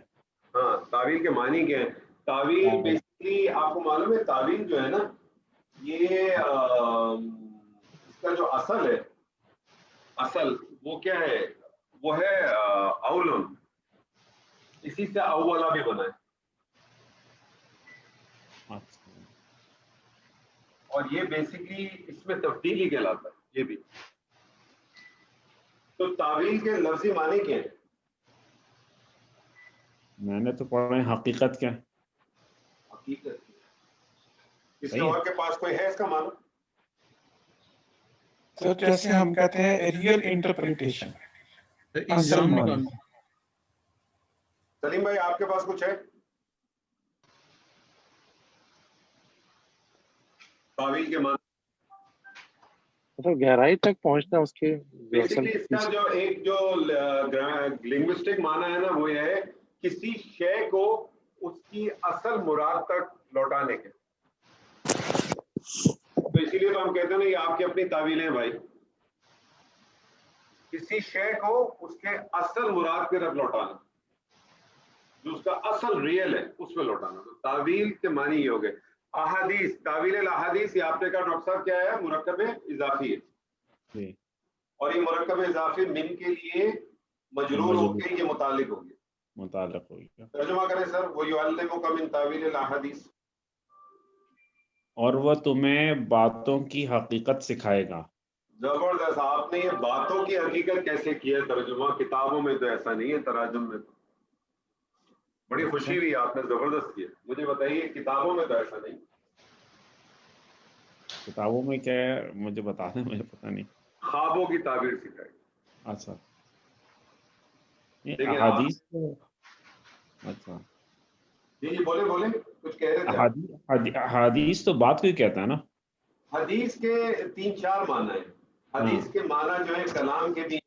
ہاں تعویل کے معنی کیا ہے؟ تعویل بیسیکلی آپ کو معلوم ہے تعویل جو ہے نا یہ اس کا جو اصل ہے، اصل وہ کیا ہے؟ وہ ہے اولن. اسی سے اولا بھی بنا ہے. اور یہ بیسیکلی اس میں تبدیلی کہلاتا ہے. یہ بھی تو تعویل کے لفظی معنی کیا ہے؟
میں نے تو پڑھا ہے حقیقت کیا.
حقیقت کی. کسی اور کے پاس کوئی ہے اس کا معنی؟
سر جیسے ہم کہتے ہیں ریئل انٹرپریٹیشن.
سلیم بھائی آپ کے پاس کچھ ہے؟ تعویل کے معنی
گہرائی تک پہنچنا اس کے
بیسیکلی اس کا جو ایک جو لنگوسٹک معنی ہے نا وہ یہ ہے کسی شے کو اس کی اصل مراد تک لوٹانے کے. تو اسی لیے تو ہم کہتے ہیں نا یہ آپ کی اپنی تعویلیں ہیں بھائی. کسی شے کو اس کے اصل مراد کی طرف لوٹانا, جو اس کا اصل ریئل ہے اس میں لوٹانا. تو تعویل کے معنی یہ ہو گئے. احادیث, تعویل الاحادیث, یہ آپ نے کہا ڈاکٹر صاحب کیا ہے؟ مرکب اضافی ہے. اور یہ مرکب اضافی من کے لیے مجرور ہو کے یہ متعلق ہو گیا. ترجمہ کریں سر. وَيُعَلِّمُكَ مِن تَأْوِيلِ الْأَحَادِيثِ.
اور وہ تمہیں باتوں کی حقیقت سکھائے گا.
زبردست. آپ نے یہ باتوں کی حقیقت کیسے کیا ترجمہ؟ کتابوں میں تو ایسا نہیں ہے, تراجم میں تو بڑی خوشی ہوئی آپ نے زبردست کیا. مجھے بتائیے کتابوں میں تو ایسا نہیں.
کتابوں میں کیا ہے مجھے بتا دیں, مجھے پتہ نہیں.
خوابوں کی تعبیر سکھائی.
اچھا احادیث. اچھا
جی بولے کچھ کہہ رہے تھے.
احادیث تو بات کو ہی کہتا ہے نا.
حدیث کے 3-4 معنی ہیں. حدیث کے معنی جو ہے کلام کے بھی,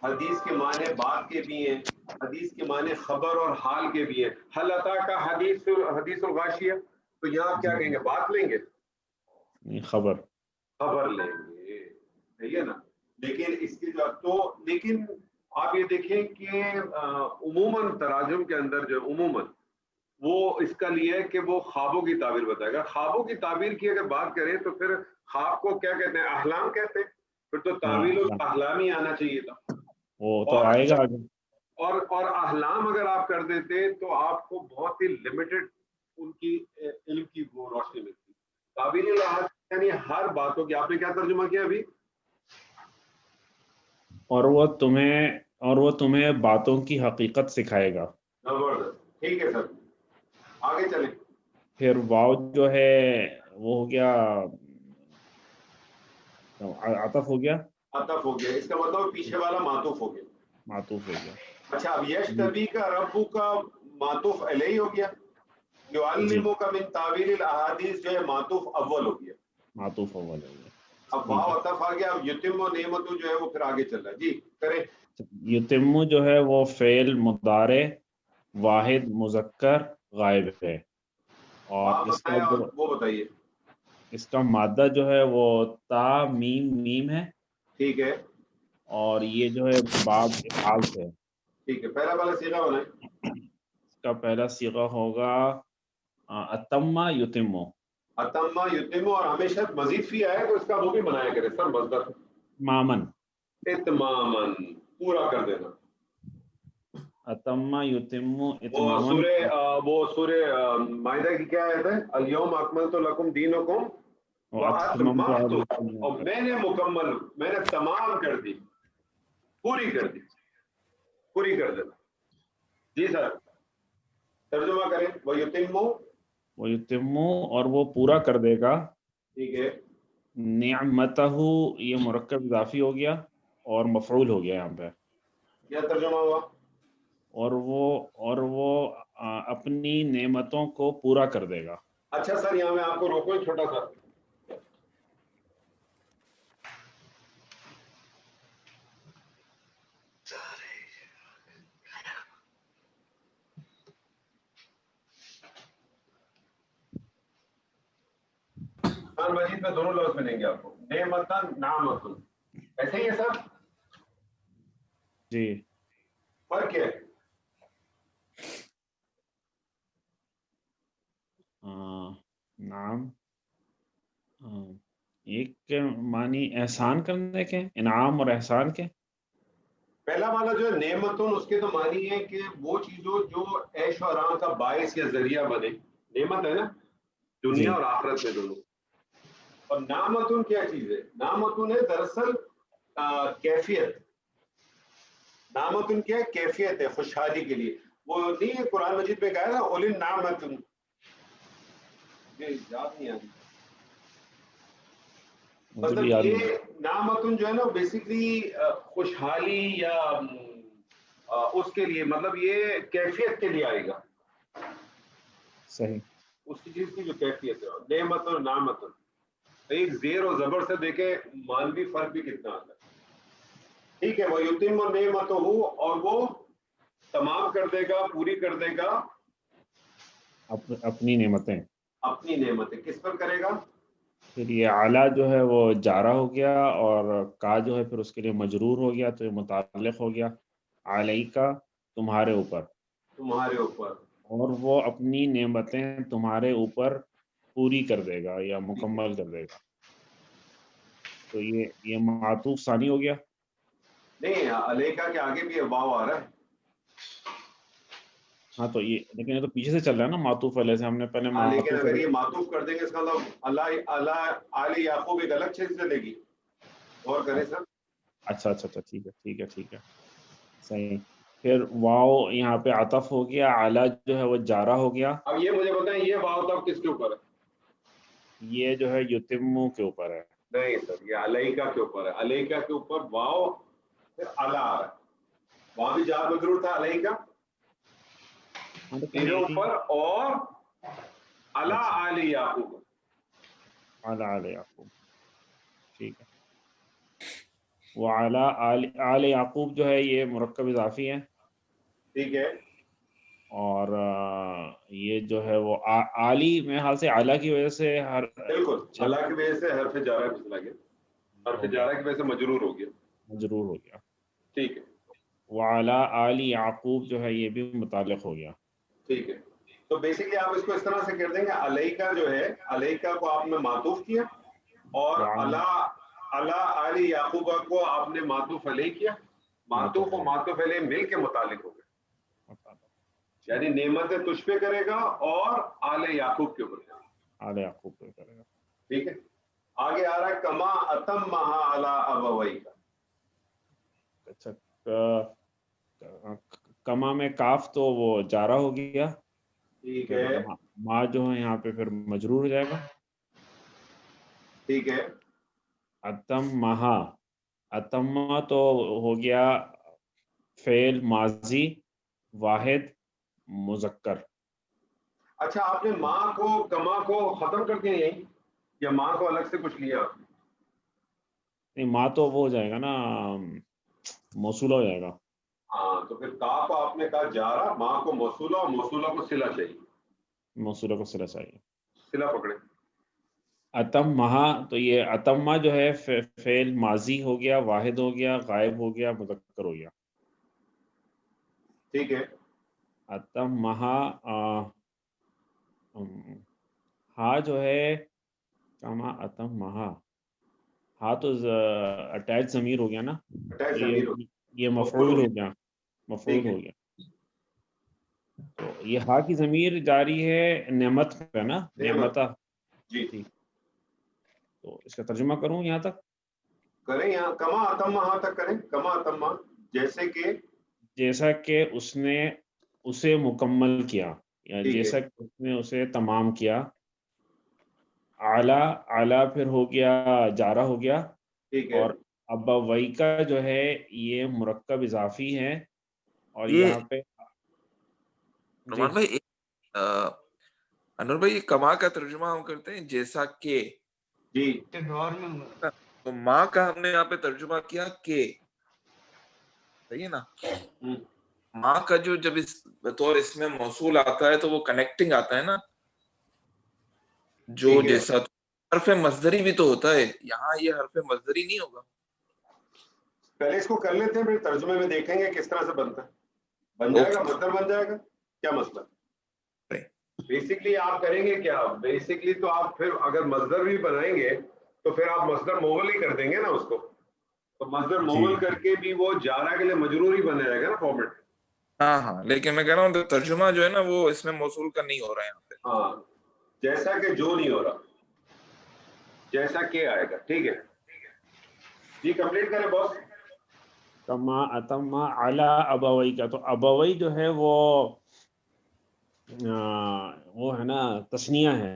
حدیث کے معنی بات کے بھی ہیں, حدیث کے معنی خبر اور حال کے بھی ہیں. حل عطا کا حدیث الغاشیہ, تو یہاں کیا کہیں گے؟ بات لیں گے؟ خبر لیں گے, صحیح ہے نا. لیکن اس کے تو لیکن آپ یہ دیکھیں کہ عموماً تراجم کے اندر جو عموماً وہ اس کا لیے ہے کہ وہ خوابوں کی تعبیر بتائے گا. خوابوں کی تعبیر کی اگر بات کریں تو پھر خواب کو کیا کہتے ہیں؟ احلام کہتے ہیں. پھر تو تعویل الاحلام ہی آنا چاہیے تھا.
وہ تو آئے گا آگے.
اور احلام اگر آپ کر دیتے تو آپ کو بہت ہی لمیٹڈ ان کی علم کی وہ روشنی ملتی. تعویل الاحلام یعنی ہر باتوں کی. آپ نے کیا ترجمہ کیا ابھی؟
اور وہ تمہیں باتوں کی حقیقت سکھائے گا.
زبردست. ٹھیک ہے سر, آگے چلیں.
پھر واو جو ہے وہ ہو گیا عطف ہو گیا.
عطف ہو گیا, اس کا مطلب پیچھے والا معطوف ہو گیا.
معطوف ہو گیا.
اچھا, اب یشتبی کا ربو کا معطوف علیہ ہو گیا. یعلمک من تعویل الاحادیث جو ہے معطوف اول ہو گیا.
معطوف اول ہو گیا.
اب واو عطف آ گیا. اب یتم و نعمت جو ہے وہ پھر آگے چل رہا ہے. جی کریں.
یتم جو ہے وہ فعل مضارع واحد مذکر غائب ہے. اور اس کا جو
وہ بتائیے,
اس کا مادہ جو ہے وہ تا میم ہے.
ٹھیک ہے.
اور یہ جو ہے باب افعال سے.
ٹھیک ہے, پہلا صیغہ بنائیں.
اس کا پہلا صیغہ ہوگا اتم یتم.
اتم یتم, اور ہمیشہ مزید فی آئے تو اس کا وہ بھی بنایا کرے سر مصدر.
مامن,
اتمامن, پورا کر دینا.
اتم یتم اتمامن.
وہ سورہ مائدہ کی کیا آیت ہے؟ الیوم اکملت لکم دینکم واتممت, اور میں نے مکمل, میں نے تمام کر دی, پوری کر دینا. جی سر, ترجمہ کریں.
وَيُتِمُّ, اور وہ پورا کر دے گا.
ٹھیک ہے.
نعمتہ, یہ مرکب اضافی ہو گیا اور مفعول ہو گیا یہاں پہ.
کیا ترجمہ ہوا؟
اور وہ اپنی نعمتوں کو پورا کر دے گا.
اچھا سر, یہاں میں آپ کو روکوں چھوٹا سا. قرآن مجید میں دونوں لفظ ملیں گے آپ کو, نعمتن نعمتن, ایسے ہی ہے سر؟
جی.
فرق کیا ہے؟
نعم ایک کے معنی احسان کرنے کے, انعام اور احسان کے.
پہلا والا جو ہے نعمتن, اس کے تو معنی ہے کہ وہ چیزوں جو عیش و آرام کا باعث یا ذریعہ بنے. نعمت ہے نا, دنیا اور آخرت میں دونوں. اور نعمتن کیا چیز ہے؟ نعمتن ہے دراصل کیفیت. نعمتن کیا ہے؟ کیفیت ہے خوشحالی کے لیے. وہ نہیں ہے قرآن مجید میں کہا ہے نا اولن نعمتن, یہ یاد نہیں آتی.
مجھے
مطلب
بھی یاد نہیں.
یہ نعمتن جو ہے نا بیسکلی خوشحالی یا اس کے لیے, مطلب یہ کیفیت کے لیے آئے گا,
صحیح.
اس کی چیز کی جو کیفیت ہے. نعمت اور نعمت, ایک زیر و زبر سے دیکھیں مانوی فرق بھی کتنا آتا ہے. ٹھیک ہے, وہ یتیم و نعمت ہو, اور وہ تمام کر دے گا, پوری کر دے گا
اپنی نعمتیں.
اپنی نعمتیں. کس پر کرے گا؟
پھر یہ اعلیٰ جو ہے وہ جارہ ہو گیا, اور کا جو ہے پھر اس کے لیے مجرور ہو گیا, تو یہ متعلق ہو گیا علیکا, تمہارے اوپر.
تمہارے اوپر.
اور وہ اپنی نعمتیں تمہارے اوپر پوری کر دے گا یا مکمل کر دے گا. تو یہ معطوف ثانی ہو گیا.
نہیں, علیکا کے آگے بھی واو آ رہا ہے.
ہاں تو یہ لیکن یہ تو پیچھے سے چل رہا ہے نا معطوف علیہ سے, ہم نے پہلے
لیکن
معطوف
اگر یہ معطوف کر دیں گے اس کا مطلب اللہ آل یعقوب ایک الگ چیز سے لے گی. غور کریں سر.
اچھا, ٹھیک ہے, صحیح. پھر واو یہاں پہ عطف ہو گیا, اعلیٰ جو ہے وہ جارہ ہو گیا.
اب یہ مجھے بتائیں, یہ واو تب کس کے اوپر ہے؟
یہ جو ہے یتمو کے اوپر ہے.
نہیں سر, یہ علیکا کے اوپر ہے. علیکا کے اوپر واو پھر الا آ رہا ہے. وہاں بھی جار مجرور تھا علیکا میرے اوپر, اور الا آل یعقوب.
آل یعقوب, ٹھیک ہے. وعلی آل یعقوب جو ہے یہ مرکب اضافی ہے.
ٹھیک ہے.
اور یہ جو ہے وہ عالی میرے حال سے اعلیٰ کی وجہ سے ہر
بالکل اعلیٰ کی وجہ سے حرف جارہ میں چلا گیا, حرف جارہ کی وجہ سے مجرور ہو گیا.
مجرور ہو گیا.
ٹھیک ہے.
وعلی آل یعقوب جو ہے یہ بھی متعلق ہو گیا.
ٹھیک ہے. تو بیسکلی آپ اس کو اس طرح سے کر دیں گے, علیکا جو ہے علیکا کو آپ نے معطوف کیا, اور الا آل یعقوب کو آپ نے معطوف علیہ کیا. معطوف و معطوف علیہ مل کے متعلق ہو گئے, یعنی نعمتیں تجھ پہ کرے گا اور آل یعقوب کے اوپر کرے گا.
آل یعقوب پہ کرے گا.
ٹھیک ہے. آگے آ رہا ہے کما اتمھا علی ابویک.
اچھا, کما میں کاف تو وہ جارہ ہو گیا.
ٹھیک ہے.
ما جو ہے یہاں پہ پھر مجرور ہو جائے گا.
ٹھیک ہے.
اتمھا, اتمہ تو ہو گیا فعل ماضی واحد مذکر.
اچھا, آپ نے ماں کو کما کو ختم کر دیا یہیں, یا ماں کو الگ سے کچھ لیا؟
نہیں, ماں تو وہ ہو جائے گا نا, موصولہ ہو جائے گا.
ہاں, تو پھر کاف آپ نے کہا جارہ, ماں کو موصولہ, اور موصولہ کو صلہ چاہیے.
موصولہ کو صلہ چاہیے.
صلہ پکڑے.
اتمھا, تو یہ اتمہ جو ہے فعل ماضی ہو گیا, واحد ہو گیا, غائب ہو گیا, مذکر ہو گیا.
ٹھیک ہے.
اتمھا ہاں جو ہے کما اتمھا, ہاں تو اٹیچ ضمیر ہو گیا نا,
اٹیچ
تو
ضمیر ہو.
یہ مفعول ہو گیا, مفعول ہو گیا. تو یہ ہاں کی ضمیر جاری ہے نعمت پہ نا, نعمتہ.
جی.
تو اس کا ترجمہ کروں یہاں تک؟
کریں, یہاں کما اتمھا تک کریں. کما اتمھا, جیسا کہ
اس نے اسے مکمل کیا, یا جیسا کہ اس نے اسے تمام کیا. اعلیٰ پھر ہو گیا جارہ ہو گیا.
ٹھیک ہے.
اور ابوئی کا جو ہے یہ مرکب اضافی ہے, اور
یہ
یہاں پہ
نعمان بھائی, انور بھائی, کما کا ترجمہ ہم کرتے ہیں جیسا کہ.
جی.
تو ماں کا ہم نے یہاں پہ ترجمہ کیا کہ, صحیح ہے نا. ماں کا جو جب بطور اس میں موصول آتا ہے تو وہ کنیکٹنگ آتا ہے نا, جو جیسا حرف مصدری بھی تو ہوتا ہے, یہاں یہ حرف مصدری نہیں ہوگا.
پہلے اس کو کر لیتے ہیں, پھر ترجمے میں دیکھیں گے کس طرح سے بنتا ہے. بن جائے گا, مصدر بن جائے گا, کیا مسئلہ. بیسکلی آپ کریں گے کیا, بیسکلی تو آپ پھر اگر مصدر بھی بنائیں گے تو پھر آپ مصدر موول ہی کر دیں گے نا اس کو. تو مصدر موول کر کے بھی وہ جارہ کے لیے مجرور ہی بن جائے گا نا فارمیٹ.
ہاں, لیکن میں کہہ رہا ہوں ترجمہ جو ہے نا وہ اس میں موصول کا نہیں ہو رہا ہے یہاں پہ.
ہاں, جیسا کہ جو نہیں ہو رہا, جیسا کہ آئے گا. ٹھیک ہے جی, کمپلیٹ کریں باس.
کما اتمھا علی ابوئی کا, تو ابوئی جو ہے وہ ہے نا تثنیہ ہے,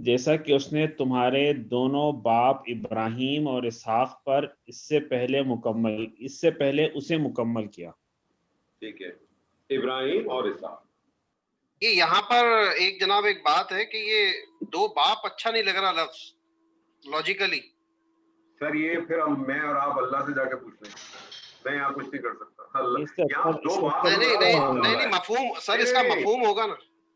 جیسا کہ اس نے تمہارے دونوں باپ ابراہیم اور اسحاق پر اس سے پہلے اسے مکمل کیا.
ٹھیک ہے، ابراہیم اور اسحاق.
یہ یہاں پر ایک جناب ایک بات ہے کہ یہ دو باپ اچھا نہیں لگ رہا لفظ لاجیکلی.
سر یہ پھر ہم میں اور آپ اللہ سے جا کے پوچھ لیں، میں یہاں کچھ نہیں کر سکتا. یہاں دو باپ
نہیں مفہوم سر اس کا مفہوم ہوگا نا.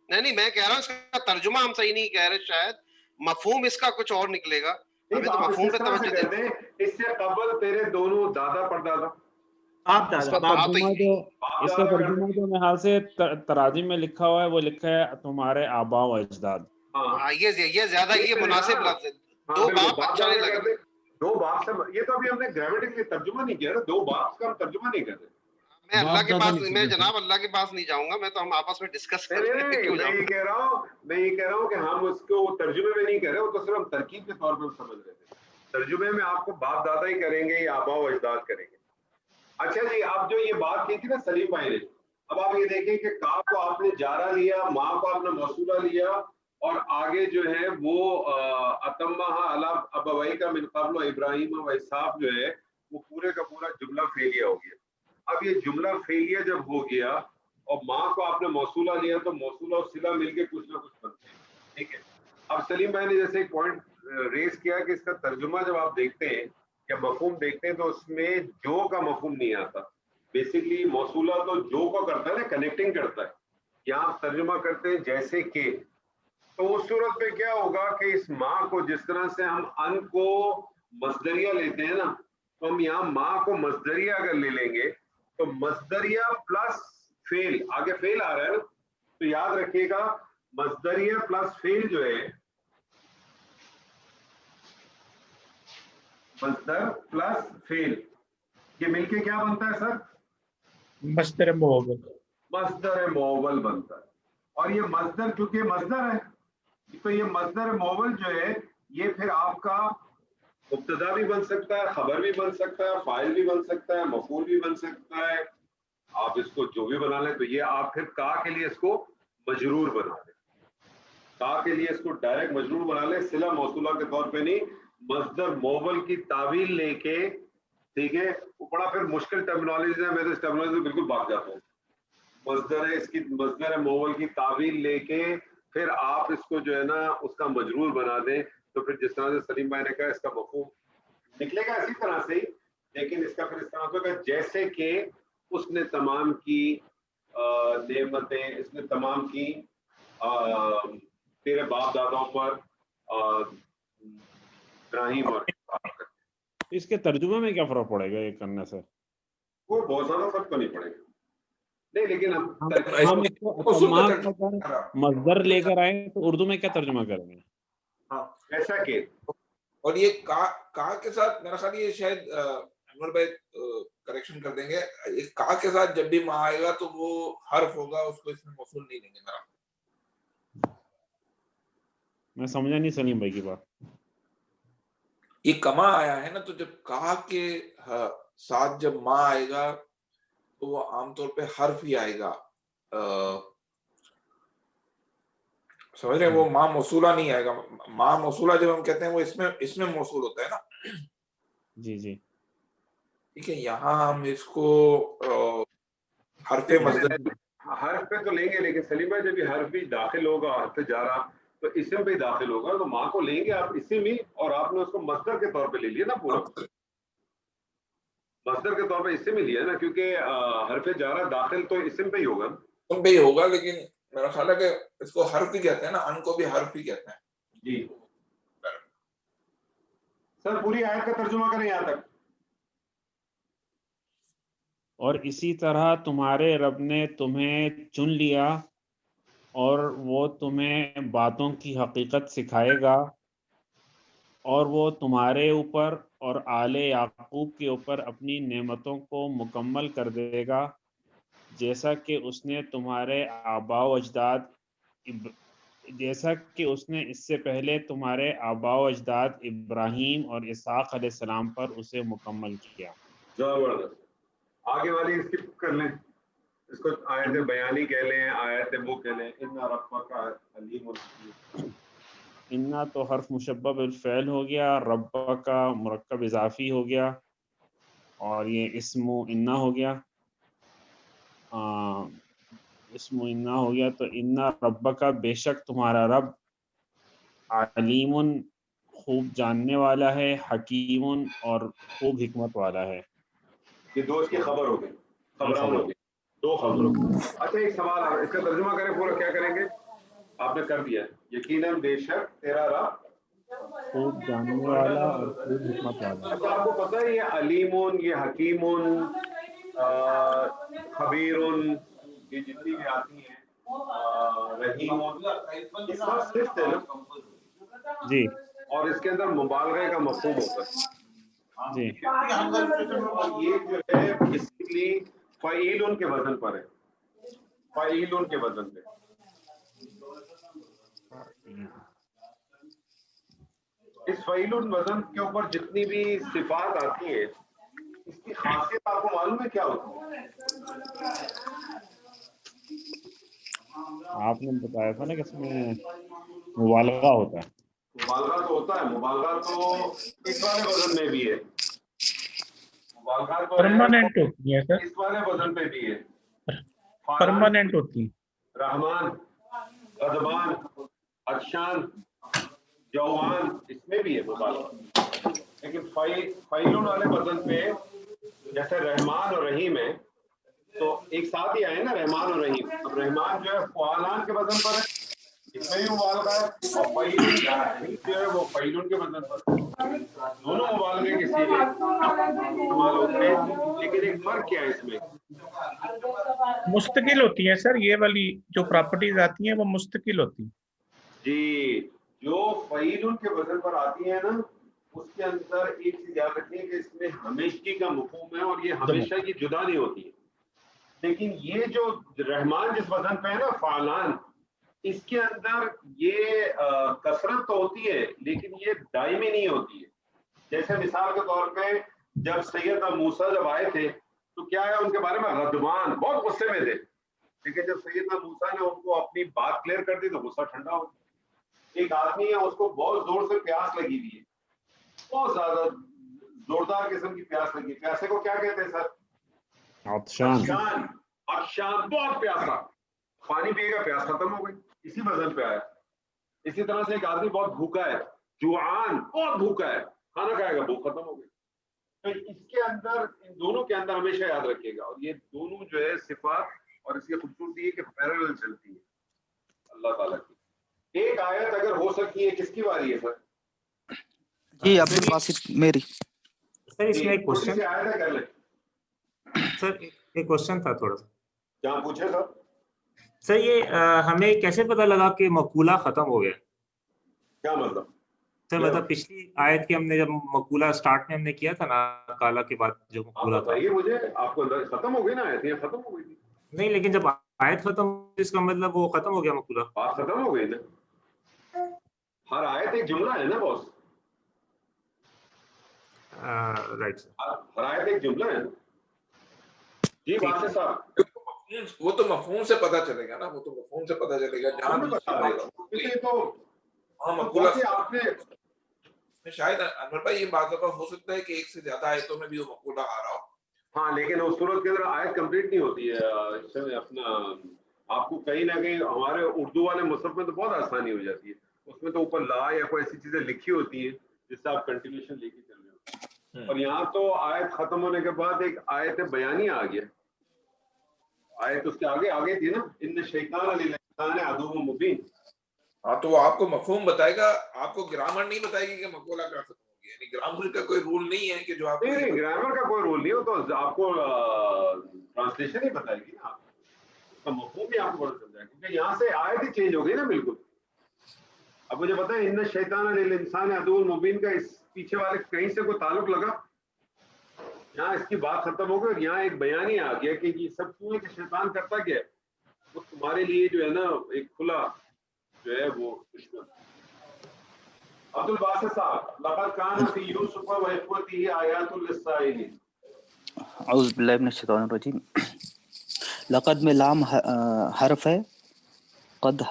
نہیں میں کہہ رہا ہوں اس کا ترجمہ ہم صحیح نہیں کہہ رہے، شاید مفہوم اس کا کچھ اور نکلے گا. ہمیں تو مفہوم پہ توجہ دیتے ہیں.
اس سے قبل تیرے دونوں دادا پردادا
اس کا ترجمہ جو میرے حال سے تراجم میں لکھا ہوا ہے وہ لکھا ہے تمہارے آبا و اجداد.
یہ زیادہ یہ مناسب لفظ ہے. دو باپ اچھا نہیں لگ رہا.
دو باپ سے یہ تو ابھی ہم نے گریمیٹکلی ترجمہ نہیں کیا نا، دو باپ کا ہم ترجمہ نہیں کرتے.
میں اللہ کے پاس میں جناب اللہ کے پاس نہیں جاؤں گا، میں تو ہم آپس میں ڈسکس کریں گے.
میں یہ کہہ رہا ہوں کہ ہم اس کو ترجمے میں نہیں کہہ رہے، وہ تو صرف ہم ترکیب کے طور پہ سمجھ رہے تھے. ترجمے میں آپ کو باپ دادا ہی کریں گے یا آبا و اجداد کریں گے. اچھا جی، اب جو یہ بات کی تھی نا سلیم بھائی نے، اب آپ یہ دیکھیں کہ کاف کو آپ نے جارہ لیا، ماں کو آپ نے موصولہ لیا، اور آگے جو ہے وہ اتمہ علی ابویہ کا من قبل ابراہیم و اسحاق جو ہے وہ پورے کا پورا جملہ فعلیہ ہو گیا. اب یہ جملہ فعلیہ جب ہو گیا اور ماں کو آپ نے موصولہ لیا تو موصولہ اور صلہ مل کے کچھ نہ کچھ بنتے ہیں. ٹھیک ہے، اب سلیم بھائی نے جیسے ایک پوائنٹ ریز کیا کہ اس کا ترجمہ جب آپ دیکھتے ہیں یا مفہوم دیکھتے ہیں تو اس میں جو کا مفہوم نہیں آتا. بیسیکلی موصولہ تو جو کو کرتا ہے نا، کنیکٹنگ کرتا ہے. یہاں ترجمہ کرتے ہیں جیسے کہ، تو اس صورت پہ کیا ہوگا کہ اس ماں کو جس طرح سے ہم ان کو مصدریہ لیتے ہیں نا، تو ہم یہاں ماں کو مصدریہ اگر لے لیں گے تو مصدریہ پلس فعل، آگے فعل آ رہا ہے نا، تو یاد رکھیے گا مصدریہ پلس فعل جو ہے، مصدر پلس فعل، یہ مل کے کیا بنتا ہے سر؟
مصدر معول.
مصدر معول بنتا ہے. اور یہ مصدر چونکہ مصدر ہے تو یہ مصدر معول جو ہے یہ پھر آپ کا مبتدا بھی بن سکتا ہے، خبر بھی بن سکتا ہے، فاعل بھی بن سکتا ہے، مفعول بھی بن سکتا ہے. آپ اس کو جو بھی بنا لیں تو یہ آپ پھر کا کے لیے اس کو مجرور بنا لیں، کا کے لیے اس کو ڈائریکٹ مجرور بنا لیں، صلہ موصولہ کے طور پہ نہیں، مصدر معول کی تعویل لے کے. ٹھیک ہے، وہ بڑا پھر مشکل ٹرمینالوجی ہے، میں تو اس ٹرمینالوجی سے بالکل بھاگ جاتا ہوں. مصدر ہے، اس کی مصدر معول کی تعویل لے کے پھر آپ اس کو جو ہے نا اس کا مجرور بنا دیں، تو پھر جس طرح سے سلیم بھائی نے کہا اس کا مفہوم نکلے گا اسی طرح سے ہی، لیکن اس کا پھر اس طرح ہوگا جیسے کہ اس نے تمام کی نعمتیں، اس نے تمام کی تیرے باپ داداؤں پر ابراہیم اور
اس کے ترجمے میں کیا فرق پڑے گا یہ کرنے سے؟
وہ بہت زیادہ فرق تو نہیں پڑے گا، نہیں، لیکن
ہم مصدر لے کر آئے تو اردو میں کیا ترجمہ کریں گے؟
ایسا کہ،
اور یہ کا کے ساتھ میرا خیال یہ شاید انور بھائی کریکشن کر دیں گے، کا کے ساتھ جب بھی ماں آئے گا تو وہ حرف ہوگا، اس کو اس میں موصول نہیں لیں گے. میرا
میں سمجھا نہیں سلیم بھائی کی بات.
یہ کما آیا ہے نا، تو جب کا کے ساتھ جب ماں آئے گا تو وہ عام طور پہ حرف ہی آئے گا، سمجھ رہے ہیں؟ وہ ماں موصولہ نہیں آئے گا. ماں موصولہ جب ہم کہتے ہیں وہ اس میں موصول ہوتا ہے نا.
جی جی
ٹھیک ہے، یہاں ہم اس کو حرف مصدر
حرف پہ تو لیں گے، لیکن سلیم بھائی جب یہ حرف بھی داخل ہوگا حرف جارہ تو اسم پہ داخل ہوگا، تو ماں کو لیں گے آپ اسم ہی، اور آپ نے اس کو مصدر کے طور پہ لے لیا نا، پورا مصدر کے طور پہ اسم ہی لیا نا، کیونکہ حرف جارہ داخل تو اسم پہ ہی ہوگا.
اسم پہ ہی ہوگا، لیکن میرا خیال ہے کہ اس کو حرف ہی کہتے ہیں نا، ان کو بھی حرف ہی کہتے ہیں.
جی سر، پوری آیت کا ترجمہ کریں یہاں تک.
اور اسی طرح تمہارے رب نے تمہیں چن لیا اور وہ تمہیں باتوں کی حقیقت سکھائے گا، اور وہ تمہارے اوپر اور آل یعقوب کے اوپر اپنی نعمتوں کو مکمل کر دے گا، جیسا کہ اس نے تمہارے آباء و اجداد اس سے پہلے تمہارے آباء و اجداد ابراہیم اور اسحاق علیہ السلام پر اسے مکمل کیا.
زبردست. آگے والی اسکپ کر لیں، اس کو آیت بیانی کہہ لیں، آیت وہ کہہ لیں، ان ربک علیم الحکیم.
انا تو حرف مشبہ بالفعل ہو گیا، رب کا مرکب اضافی ہو گیا، اور یہ اسم انا ہو گیا، اسم انا ہو گیا. تو انا رب کا، بے شک تمہارا رب، علیم خوب جاننے والا ہے، حکیم اور خوب حکمت والا ہے.
یہ دو اس کی خبر ہو گئی، خبران ہو گئی، دو خبر ہو گئی. اچھا ایک سوال، اس کا ترجمہ کریں پورا، کیا کریں گے؟ آپ نے کر دیا. یقیناً بے شک تیرا رب
خوب جاننے والا اور خوب حکمت والا ہے.
اچھا آپ کو پتہ ہے یہ علیمون، یہ حکیمون، خبیرون، یہ جتنی بھی آتی ہیں، رحیمون، یہ سب صفت ہے نا
جی
اور اس کے اندر مبالغے کا مفہوم ہوتا ہے.
جی
یہ جو ہے بیسیکلی فعیلون کے وزن پر ہے، فعیلون کے وزن پہ. اس فعیلون وزن کے اوپر جتنی بھی صفات آتی ہیں، اس کی خاصیت آپ کو معلوم ہے کیا ہوتی ہے؟
آپ نے بتایا تھا نا کہ اس میں مبالغہ ہوتا ہے.
مبالغہ تو ہوتا ہے، مبالغہ تو اس والے وزن میں بھی ہے، مبالغہ تو
پرماننٹ ہوتی ہے سر،
اس والے وزن پہ بھی ہے.
پرماننٹ ہوتی ہے.
رحمان، غضبان، عطشان، جوان، اس میں بھی ہے مبالغہ. لیکن فعیلون والے وزن پہ جیسے رحمان اور رحیم ہے تو ایک ساتھ ہی آئے نا رحمان اور رحیم. اب رحمان جو ہے فعالان کے وزن پر ہے، اس میں بھی مبالغہ ہے، اور فعیلون جو ہے وہ فعیلون کے وزن پر ہے. دونوں مبالغے کے صیغے استعمال ہوتے ہیں، لیکن ایک فرق کیا ہے اس میں؟
مستقل ہوتی ہیں سر، یہ والی جو پراپرٹیز آتی ہیں وہ مستقل ہوتی ہیں.
جی جو فعیلون کے وزن پر آتی ہیں نا، اس کے اندر ایک چیز یاد رکھیں کہ اس میں ہمیشگی کا مفہوم ہے اور یہ ہمیشہ کی جدا نہیں ہوتی ہے. لیکن یہ جو رحمان جس وزن پہ ہے نا فعلان، اس کے اندر یہ کثرت تو ہوتی ہے لیکن یہ دائمی نہیں ہوتی ہے. جیسے مثال کے طور پہ جب سیدنا موسیٰ جب آئے تھے تو کیا ہے ان کے بارے میں غضبان، بہت غصے میں تھے، لیکن جب سیدنا موسیٰ نے ان کو اپنی بات کلیئر کر دی تو غصہ ٹھنڈا ہو گیا. ایک آدمی ہے، اس کو بہت زور سے پیاس لگی ہوئی ہے، بہت زیادہ زوردار قسم کی پیاس لگی. پیاسے کو کیا کہتے ہیں سر؟
عطشان.
عطشان، بہت پیاسا، پانی پیے گا پیاس ختم ہو گئی، اسی وزن پہ آیا. اسی طرح سے ایک آدمی بہت بھوکا ہے، جوعان، بہت بھوکا ہے، کھانا کھائے گا بھوک ختم ہو گئی. تو اس کے اندر، ان دونوں کے اندر ہمیشہ یاد رکھیے گا، اور یہ دونوں جو ہے صفات اور اس کی خوبصورتی ہے کہ پیرالل چلتی ہے اللہ تعالیٰ کی. ایک آیت اگر ہو سکتی ہے، کس کی باری ہے سر؟
جی عبد الباسط میری.
سر اس میں ایک کوشچن،
آیت ہے، کر لیں
سر ایک کوشچن تھا تھوڑا سا.
جہاں پوچھے سر.
سر یہ ہمیں کیسے پتہ لگا کہ مقولہ ختم ہو گیا؟
کیا مطلب؟
سر مطلب پچھلی آیت کی ہم نے جب مقولہ سٹارٹ میں ہم نے کیا تھا نا کالا کے بعد جو مقولہ تھا،
بتائیے مجھے، آپ کو ختم ہو گئی نا آیت؟ یہ ختم ہو گئی تھی.
نہیں لیکن جب آیت ختم ہوئی اس کا مطلب وہ ختم ہو گیا مقولہ.
بات ختم ہو گئی نا، ہر آیت ایک جملہ ہے نا باس.
رائٹ سر،
ہر آیت ایک جملہ ہے نا. جی واسطے صاحب،
وہ تو مفہوم سے پتہ چلے گا نا، وہ تو مفہوم سے پتہ چلے گا جہاں مقولہ.
آپ نے
شاید انور بھائی یہ بات ہو سکتا ہے کہ ایک سے زیادہ آیتوں میں بھی وہ مقولہ آ رہا ہو.
ہاں لیکن اس صورت کے اندر آیت کمپلیٹ نہیں ہوتی ہے. اس میں اپنا آپ کو کہیں نہ کہیں ہمارے اردو والے مصحف میں تو بہت آسانی ہو جاتی ہے، اس میں تو اوپر لا یا کوئی ایسی چیزیں لکھی ہوتی ہیں جس سے آپ کنٹینیوشن لے کے چل رہے ہو. اور یہاں تو آیت ختم ہونے کے بعد ایک آیت بیانی آ گیا. آیت اس کے آگے تھی نا، ان شیطان للانسان عدو مبین.
ہاں تو وہ آپ کو مفہوم بتائے گا، آپ کو گرامر نہیں بتائے گی کہ مقولہ کا ختم ہو گیا. یعنی گرامر کا کوئی رول نہیں ہے کہ جو آپ
نہیں گرامر کا کوئی رول نہیں ہو تو آپ کو ٹرانسلیشن ہی بتائے گی نا، آپ کا مفہوم بھی آپ کو پتہ چل جائے گا، کیونکہ یہاں سے آیت ہی چینج ہو گئی نا بالکل. اب مجھے بتائیں ان شیطان للانسان عدو مبین کا اس پیچھے والے کہیں سے کوئی تعلق لگا؟ یہاں اس کی بات ختم ہو گئی اور یہاں ایک بیان ہی آ گیا کہ یہ سب کیوں ہے کہ شیطان کرتا کیا ہے، وہ تمہارے لیے جو ہے نا ایک کھلا جو ہے وہ دشمن. عبد الباسط صاحب، لقد کان فی یوسف و اخوتہ آیات للسائلین.
اعوذ باللہ من الشیطان الرجیم. لقد میں لام حرف ہے، قد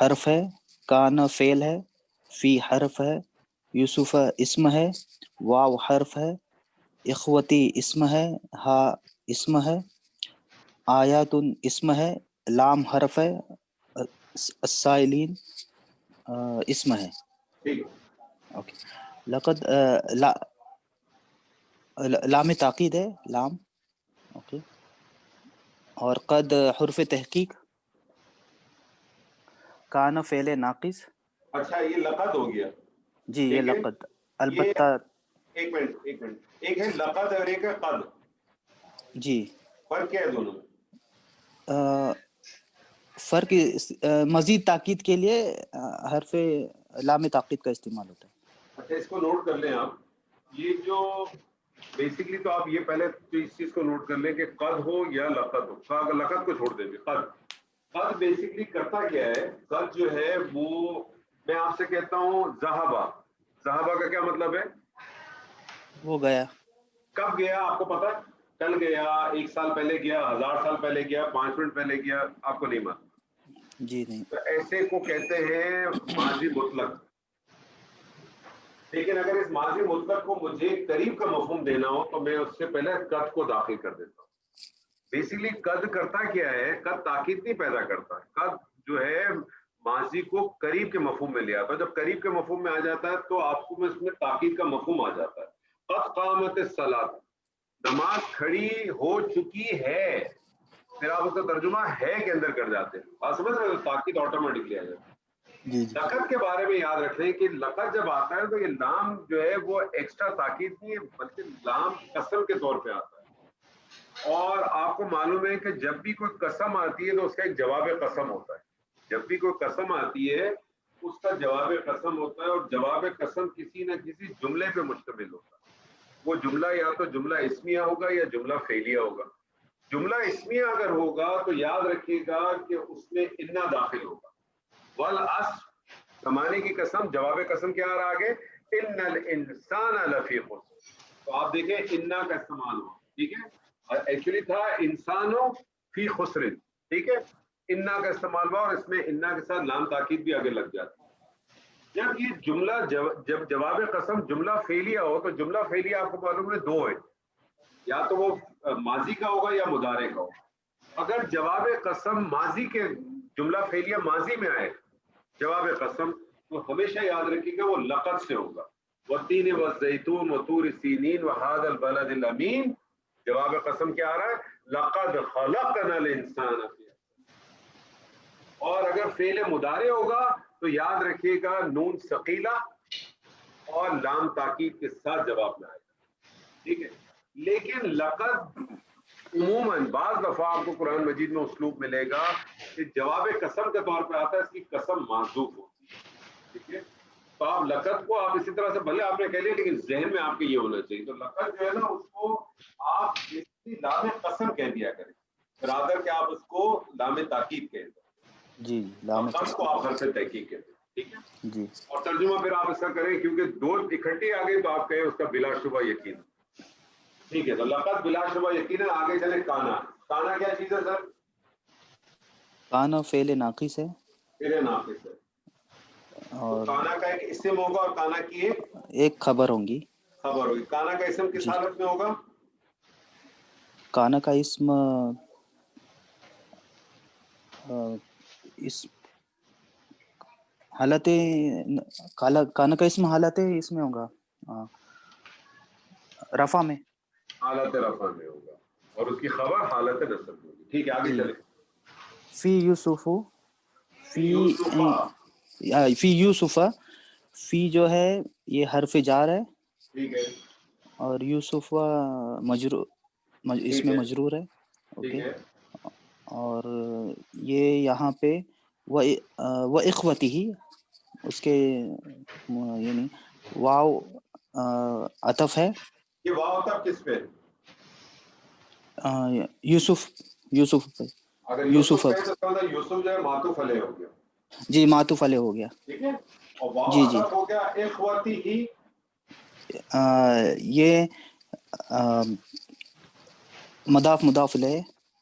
حرف ہے، کان فعل ہے، فی حرف ہے، یوسف اسم ہے، واو حرف ہے، اخوتی اسم ہے، ہا اسم ہے، آیات اسم ہے، لام حرف ہے، السائلین اسم ہے.
ٹھیک.
اوکے. لقد لام تاکید ہے، لام. اوکے. اور قد حرف تحقیق، کان فعل ناقص.
اچھا یہ لقد ہو گیا.
جی یہ لقد. البتہ
ایک منٹ ایک ہے لقد اور ایک ہے قد.
جی
فرق کیا ہے دونوں میں؟
فرق مزید تاکید کے لیے حرف لام تاکید کا استعمال ہوتا ہے.
اچھا اس کو نوٹ کر لیں آپ. یہ جو بیسکلی تو آپ یہ پہلے اس چیز کو نوٹ کر لیں کہ قد ہو یا لقد ہو. لقد کو چھوڑ دیں گے. قد بیسکلی کرتا کیا ہے؟ قد جو ہے وہ میں آپ سے کہتا ہوں ذہبہ کا کیا مطلب ہے؟
وہ گیا.
کب گیا آپ کو پتا؟ کل گیا، 1 سال پہلے گیا، 1000 سال پہلے گیا، 5 منٹ پہلے گیا، آپ کو نہیں معلوم.
جی نہیں.
تو ایسے کو کہتے ہیں ماضی مطلق. لیکن اگر اس ماضی مطلق کو مجھے قریب کا مفہوم دینا ہو تو میں اس سے پہلے قد کو داخل کر دیتا ہوں. بیسیکلی قد کرتا کیا ہے؟ قد تاکید نہیں پیدا کرتا. قد جو ہے ماضی کو قریب کے مفہوم میں لے آتا ہے. جب قریب کے مفہوم میں آ جاتا ہے تو آپ کو اس میں تاکید کا مفہوم آ جاتا ہے. قد قامت الصلاۃ، نماز کھڑی ہو چکی ہے. پھر آپ اس کا ترجمہ ہے کے اندر کر جاتے ہیں. آپ سمجھ رہے ہو؟ تاکید آٹومیٹکلی آ جاتی ہے. لقد کے بارے میں یاد رکھیں کہ لقد جب آتا ہے تو یہ لام جو ہے وہ ایکسٹرا تاکید نہیں ہے بلکہ لام قسم کے طور پہ آتا ہے. اور آپ کو معلوم ہے کہ جب بھی کوئی قسم آتی ہے تو اس کا ایک جواب قسم ہوتا ہے. جب بھی کوئی قسم آتی ہے اس کا جواب قسم ہوتا ہے، اور جواب قسم کسی نہ کسی جملے پہ مشتمل ہوتا ہے. وہ جملہ یا تو جملہ اسمیہ ہوگا یا جملہ فعلیہ ہوگا. جملہ اسمیہ اگر ہوگا تو یاد رکھیے گا کہ اس میں انا داخل ہوگا. والعصر زمانے کی قسم، جواب قسم کیا آ رہا آگے؟ ان الانسان لفی خسر. تو آپ دیکھیں انا کا استعمال ہوا. ٹھیک ہے. اور ایکچولی تھا انسانوں فی خسر. ٹھیک ہے. انا کا استعمال ہوا اور اس میں انا کے ساتھ لام تاکید بھی آگے لگ جاتی ہے. جب یہ جملہ جب جواب قسم جملہ فعلیہ ہو تو جملہ فعلیہ آپ کو معلوم ہے 2 ہے، یا تو وہ ماضی کا ہوگا یا مضارع کا ہوگا. اگر جواب قسم ماضی کے جملہ فعلیہ ماضی میں آئے جواب قسم تو ہمیشہ یاد رکھیے گا وہ لقد سے ہوگا. والتین والزیتون وطور سینین وہذا البلد الامین. جواب قسم کیا آ رہا ہے؟ لقد خلقنا الانسان فی. اور اگر فعل مضارع ہوگا تو یاد رکھیے گا نون ثقیلہ اور لام تاکید کے ساتھ جواب میں آئے گا. ٹھیک ہے. لیکن لقد عموماً بعض دفعہ آپ کو قرآن مجید میں اسلوب ملے گا کہ جواب قسم کے طور پہ آتا ہے، اس کی قسم محذوف ہوتی ہے. ٹھیک ہے. تو آپ لقد کو آپ اسی طرح سے بھلے آپ نے کہہ لیا لیکن ذہن میں آپ کے یہ ہونا چاہیے. تو لقد جو ہے نا اس کو آپ لام قسم کہہ دیا کریں، رادر کہ آپ اس کو لام تاکید کہہ دیں.
جی لام
قسم کو آپ حرف تحقیق کہتے ہیں. ٹھیک ہے.
جی. اور
ترجمہ پھر آپ اس کا کریں کیونکہ 2 اکٹھے آ گئے تو آپ کہیں اس کا بلا شبہ یقین. ٹھیک ہے. تو لقد بلا شبہ یقین. آگے چلے کانا. کانا کیا چیز ہے سر؟
کانا فعل ناقص ہے.
فعل ناقص ہے. اور کانا کا ایک اسم ہوگا اور کانا کی
ایک خبر ہوگی.
خبر ہوگی. کانا کا اسم کس حالت میں ہوگا؟
کانا کا اسم اس حالت کانا کا اسم حالت اس میں ہوگا رفع میں.
حالت رفع میں ہوگا اور اس کی خبر حالت نصب میں ہوگی. ٹھیک ہے. آگے چلیں.
فی یوسف فی یوسف. فی جو ہے یہ حرف جار ہے.
ٹھیک ہے.
اور یوسف مجرور، اس میں مجرور ہے. اوکے. اور یہ یہاں پہ وہ اخوتی ہی اس کے یعنی واو عطف ہے.
یہ واو عطف کس پہ؟
یوسف پہ.
اگر یوسف پہ تو مطلب یوسف جو ہے معطوف علیہ ہو گیا.
جی معطوف علیہ ہو گیا.
ٹھیک ہے. اور واو عطف ہو گیا اخوتی ہی.
یہ مضاف الیہ.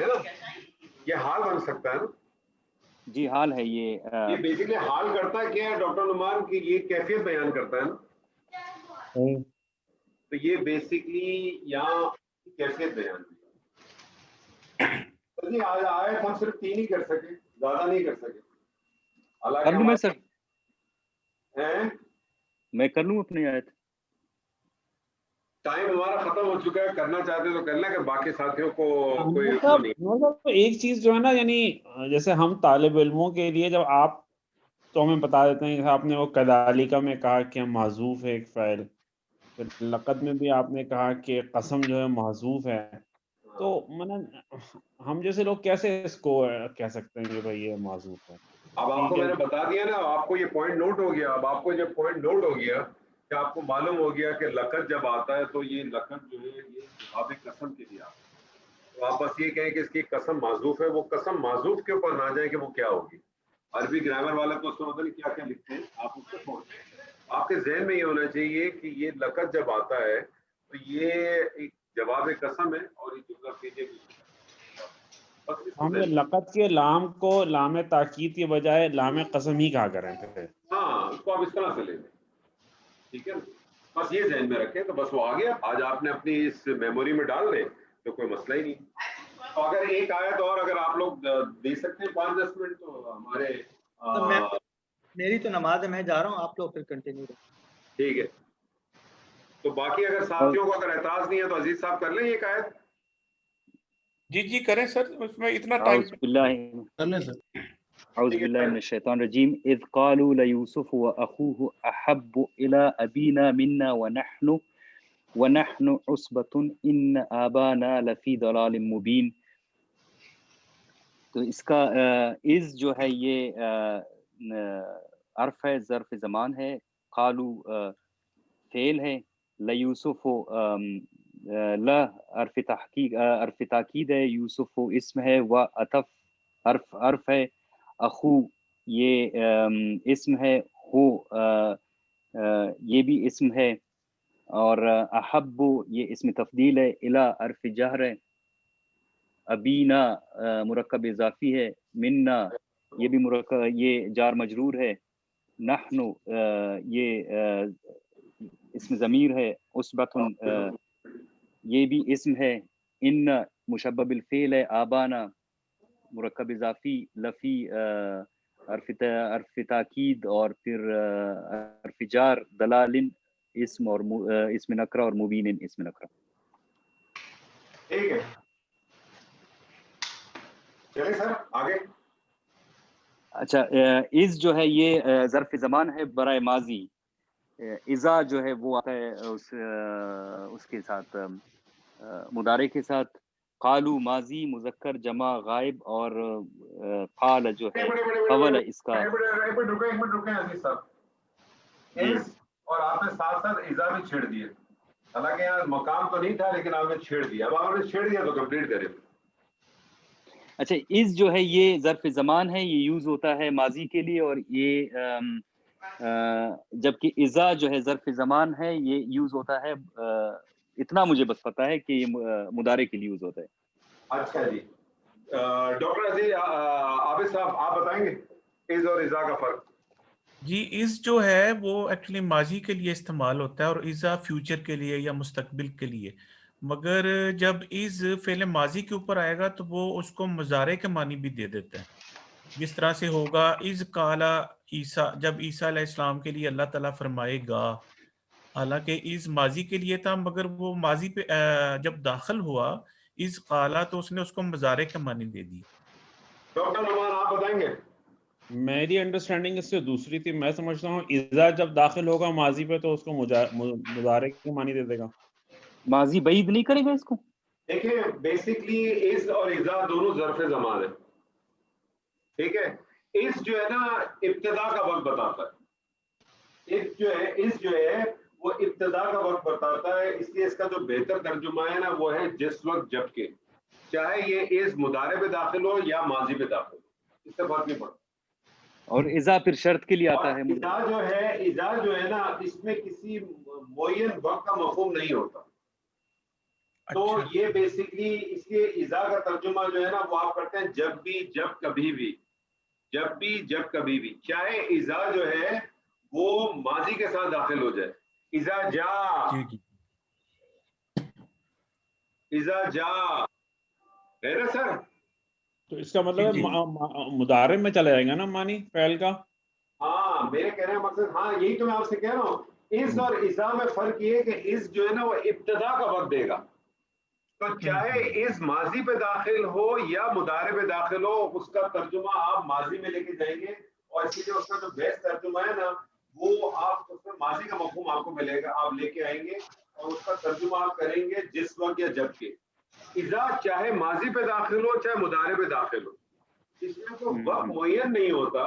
ہے نا, یہ حال بن سکتا ہے نا.
جی حال ہے یہ
بیسیکلی حال کرتا ہے کیا ہے ڈاکٹر نعمان کی, یہ کیفیت بیان کرتا ہے نا, تو یہ بیسیکلی یہاں کیفیت بیان جی. آئے ہم صرف 3 ہی کر سکے, زیادہ نہیں کر سکے.
کر لوں میں سر,
ہیں
میں کر لوں اپنی آیت.
ٹائم ہمارا ختم ہو چکا ہے, کرنا چاہتے تو کر لیں, کہ باقی ساتھیوں کو کوئی
ایک چیز جو ہے نا, یعنی جیسے ہم طالب علموں کے لیے جب آپ تو ہمیں بتا دیتے ہیں, آپ نے وہ کذالک میں کہا کہ محذوف ہے ایک فعل, پھر لقد میں بھی آپ نے کہا کہ قسم جو ہے محذوف ہے, تو ہم جیسے لوگ کیسے اس کو کہہ سکتے ہیں کہ بھائی یہ محذوف ہے.
اب آپ کو میں نے بتا دیا نا, آپ کو یہ پوائنٹ نوٹ ہو گیا. اب آپ کو یہ پوائنٹ نوٹ ہو گیا کہ آپ کو معلوم ہو گیا کہ لقد جب آتا ہے تو یہ لقد جو ہے یہ جواب قسم کے لیے آتا ہے. تو آپ بس یہ کہیں کہ اس کی قسم معذوف ہے, وہ قسم معذوف کے اوپر نہ جائیں کہ وہ کیا ہوگی. عربی گرامر والے تو اس کو پتہ نہیں کیا کیا لکھتے ہیں, آپ اس کو چھوڑتے ہیں. آپ کے ذہن میں یہ ہونا چاہیے کہ یہ لقد جب آتا ہے تو یہ ایک جواب قسم ہے, اور یہ جملہ کیجیے
ہم لقد کے لام کو لام تاکید کے بجائے لام قسم ہی کہا کریں تھے.
ہاں, اس کو آپ اس طرح سے لیں گے, ٹھیک ہے نا. بس یہ ذہن میں رکھیں تو بس وہ آ گیا. آج آپ نے اپنی اس میموری میں ڈال دیں تو کوئی مسئلہ ہی نہیں. تو اگر ایک آیت اور اگر آپ لوگ دے سکتے ہیں 5-10 منٹ تو ہمارے
میری تو نماز ہے, میں جا رہا ہوں, آپ لوگ پھر کنٹینیو کریں.
ٹھیک ہے. تو باقی اگر ساتھیوں کو اگر اعتراض نہیں ہے تو عزیز صاحب کر لیں ایک آیت.
جی کریں سر, اس میں اتنا ٹائم
کر لیں سر.
اعوذ باللہ من الشیطان الرجیم. اذ قالوا لیوسف واخوه احب الى ابینا منا ونحن عصبة ان آبانا لفی ضلال مبین. تو اس کا از جو ہے یہ عرف ہے, ظرف زمان ہے. قالو فعل ہے, لیوسف لا عرف تحقیق عرف تاکید ہے, یوسف اسم ہے, و عطف عرف ہے, اخو یہ اسم ہے, ہو یہ بھی اسم ہے, اور احب یہ اسم تفضیل ہے, الا عرف جہر ہے, ابینا مرکب اضافی ہے, منا یہ بھی مرکب یہ جار مجرور ہے, نحن یہ اسم ضمیر ہے, عصبۃ یہ بھی اسم ہے, ان مشبہ بالفعل ہے, آبانا مرکب اضافی, لفی عرف تاکید, اور پھر عرف جار, دلال اسم اور اسم نکرہ, اور مبین اسم نکرہ.
ٹھیک ہے, چلیں سر آگے.
اچھا, از جو ہے یہ ظرف زمان ہے برائے ماضی. اذا جو ہے وہ آتا ہے اس کے ساتھ مضارع کے ساتھ. قالو ماضی مذکر جمع غائب, اور قال جو ہے قول اس کا.
ایک منٹ رکیں عزیز صاحب. اور آپ نے ساتھ ساتھ اذا بھی چھیڑ دیے, حالانکہ یہاں مقام تو نہیں تھا لیکن آپ نے چھیڑ دیا. اب آپ نے چھیڑ دیا تو کمپلیٹ کریں.
اچھا, از جو ہے یہ ظرف زمان ہے, یہ یوز ہوتا ہے ماضی کے لیے, اور یہ جبکہ اذا جو ہے ظرف زمان ہے, یہ یوز ہوتا ہے, اتنا مجھے بس پتا ہے کہ یہ مضارع کے لیے یوز ہوتا ہے.
اچھا جی, ڈاکٹر عزیز عابد صاحب آپ بتائیں گے از اور اذا کا فرق.
جی, از جو ہے وہ ایکچولی ماضی کے لیے استعمال ہوتا ہے, اور اذا فیوچر کے لیے یا مستقبل کے لیے. مگر جب از فعل ماضی کے اوپر آئے گا تو وہ اس کو مضارع کے معنی بھی دے دیتا ہے. جس طرح سے ہوگا از قالا عیسیٰ, جب عیسیٰ علیہ السلام کے لیے اللہ تعالیٰ فرمائے گا, حالانکہ از ماضی کے لیے تھا, مگر وہ ماضی پہ جب داخل ہوا از قالا تو اس نے اس کو مضارع کے معنی دے دی.
ڈاکٹر نعمان آپ بتائیں گے.
میری انڈرسٹینڈنگ اس سے دوسری تھی. میں سمجھتا ہوں اذا جب داخل ہوگا ماضی پہ تو اس کو مضارع کے معنی دے دے گا.
ماضی بعید نہیں کرے گا اس کو.
دیکھیں بیسکلی از اور اذا دونوں ظرف زمان ہیں, ٹھیک ہے. اس جو ہے نا ابتدا کا وقت بتاتا ہے. اس جو ہے وہ ابتدا کا وقت بتاتا ہے, اس لیے اس کا جو بہتر ترجمہ ہے نا وہ ہے جس وقت جب کے, چاہے یہ اس مضارع پہ داخل ہو یا ماضی پہ داخل ہو, اس سے فرق نہیں پڑتا.
اور اذا پھر شرط کے لیے آتا ہے.
اذا جو ہے نا اس میں کسی معین وقت کا مفہوم نہیں ہوتا. تو یہ بیسکلی اس لیے اذا کا ترجمہ جو ہے نا وہ آپ کرتے ہیں جب بھی، جب کبھی بھی، جب بھی جب کبھی بھی، چاہے اذا جو ہے وہ ماضی کے ساتھ داخل ہو جائے. اذا جا، اذا جا ہے نا سر.
تو اس کا مطلب ہے مضارع میں چلا جائے گا نا معنی فعل کا.
ہاں میرے کہنے کا مقصد، ہاں یہی تو میں آپ سے کہہ رہا ہوں. اس اور اذا میں فرق یہ ہے کہ اس جو ہے نا وہ ابتدا کا وقت دے گا. تو چاہے اس ماضی پہ داخل ہو یا مضارع پہ داخل ہو، اس کا ترجمہ آپ ماضی میں لے کے جائیں گے. اور اسی لیے اس کا جو بیسٹ ترجمہ ہے نا وہ آپ اس میں ماضی کا مفہوم آپ کو ملے گا، آپ لے کے آئیں گے اور اس کا ترجمہ آپ کریں گے جس وقت یا جب کے. اذا چاہے ماضی پہ داخل ہو چاہے مضارع پہ داخل ہو، اس میں کوئی وقت معین نہیں ہوتا.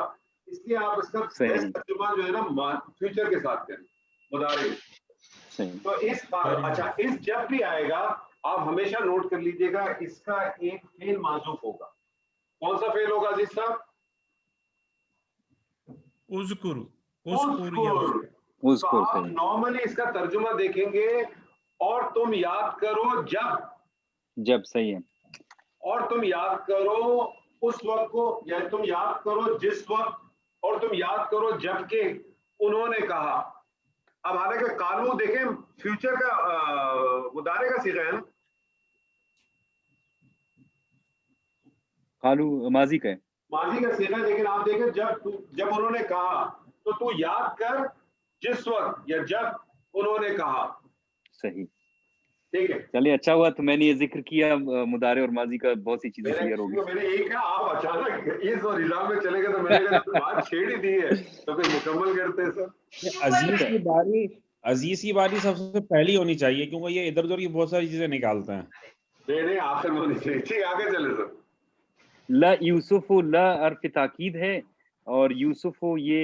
اس لیے آپ اس کا بیسٹ ترجمہ جو ہے نا فیوچر کے ساتھ کریں، مضارع میں. تو اس اچھا اس جب بھی آئے گا آپ ہمیشہ نوٹ کر لیجئے گا اس کا ایک فعل معذوف ہوگا. کون سا فعل ہوگا عزیز صاحب؟
اذکر.
تو آپ نارملی اس کا ترجمہ دیکھیں گے اور تم یاد کرو جب.
جب صحیح ہے.
اور تم یاد کرو اس وقت کو، یعنی تم یاد کرو جس وقت، اور تم یاد کرو جب کہ انہوں نے کہا. اب حالانکہ قالو دیکھیں فیوچر کا مضارع کا صیغہ ہے نا.
قالو ماضی کا ہے،
ماضی کا صیغہ. لیکن آپ دیکھیں جب انہوں نے کہا تو تو یاد کر جس وقت یا جب انہوں نے کہا.
صحیح.
ٹھیک ہے
چلیے اچھا ہوا تو میں نے یہ ذکر کیا مضارع اور ماضی کا، بہت سی چیزیں کلیئر ہو گئی.
میں نے یہی کہا آپ اچانک اس اور اذا میں چلے گئے تو میں نے کہا بات چھیڑ ہی دی ہے تو پھر مکمل کرتے ہیں سر.
عزیز کی باری سب سے پہلی ہونی چاہیے کیونکہ یہ ادھر ادھر کی بہت ساری چیزیں نکالتے ہیں.
نہیں آخر میں ہونی چاہیے. ٹھیک آگے چلے سر.
لا یوسف لا حرف تاکید ہے اور یوسف یہ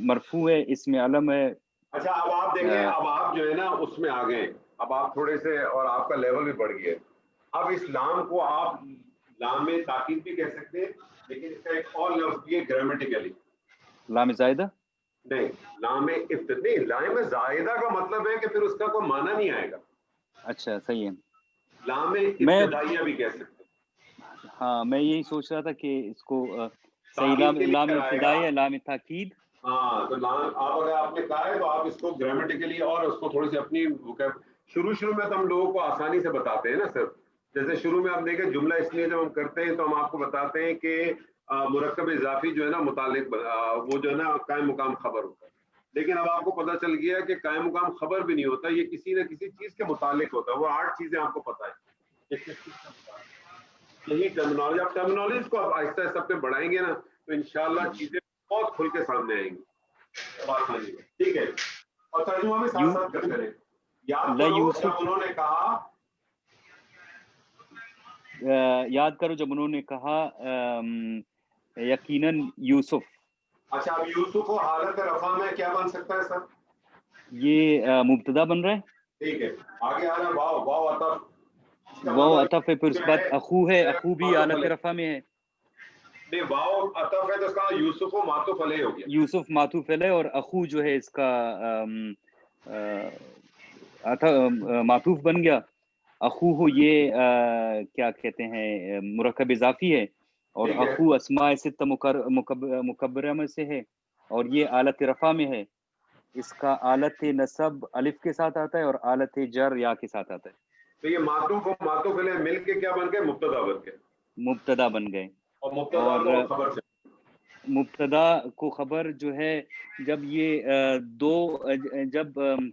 مرفوع ہے، اس میں علم ہے.
اچھا اب آپ دیکھیں، اب آپ جو ہے نا اس میں آ گئے، اب آپ تھوڑے سے اور آپ کا لیول بھی بڑھ گیا. اب اس لام کو آپ لام تاکید بھی کہہ سکتے ہیں، لیکن اس کا ایک اور لفظ بھی ہے گرامیٹیکلی.
لام زائدہ
نہیں، لام ابتدائی. لام زائدہ کا مطلب ہے کہ پھر اس کا کوئی معنی نہیں آئے گا.
اچھا صحیح ہے.
لام ابتدائیہ بھی کہہ سکتے ہیں.
ہاں میں یہی سوچ رہا تھا کہ اس کو صحیح لام ابتدائی ہے، لام تاکید.
ہاں تو آپ اگر آپ نے کہا ہے تو آپ اس کو گرامیٹیکلی اور اس کو تھوڑی سی اپنی شروع میں تو ہم لوگوں کو آسانی سے بتاتے ہیں نا سر. جیسے شروع میں آپ دیکھیں جملہ اس لیے جب ہم کرتے ہیں تو ہم آپ کو بتاتے ہیں کہ مرکب اضافی جو ہے نا متعلق وہ جو ہے نا قائم مقام خبر ہوتا ہے. لیکن اب آپ کو پتہ چل گیا کہ قائم مقام خبر بھی نہیں ہوتا، یہ کسی نہ کسی چیز کے متعلق ہوتا ہے. وہ 8 چیزیں آپ کو پتہ ہے. یہی ٹرمینالوجی، آپ ٹرمینالوجی کو آپ آہستہ آہستہ پہ بڑھائیں گے نا تو انشاءاللہ چیزیں بہت کھل کے سامنے آئیں گی. ٹھیک ہے. اور ترجمہ بھی ساتھ ساتھ کرتے رہیں. یاد کرو جب انہوں نے کہا،
یاد کرو جب انہوں نے کہا یقیناً یوسف.
اچھا اب یوسف کو حالت رفع میں کیا بن سکتا ہے سر؟
یہ مبتدا بن رہا ہے.
ٹھیک ہے آگے آ رہا ہے واو عطف.
واو عطف ہے، پھر اس کے بعد اخو ہے، اخو بھی حالت رفع میں ہے.
نہیں واو عطف ہے تو اس کا یوسف و معطوف علیہ ہو گیا.
یوسف معطوف علیہ اور اخو جو ہے اس کا معطوف بن گیا. اخو ہو یہ کیا کہتے ہیں مرکب اضافی ہے اور اخو اسماء ستہ مکبرہ میں سے ہے اور یہ آلت رفع میں ہے. اس کا آلت نصب الف کے ساتھ آتا ہے اور آلت جر یا کے ساتھ آتا ہے.
تو یہ معطوف و معطوف علیہ مل کے کیا بن گئے؟ مبتدا بن گئے.
مبتدا بن گئے.
اور مبتدا کو خبر سے،
مبتدا کو خبر جو ہے جب یہ جب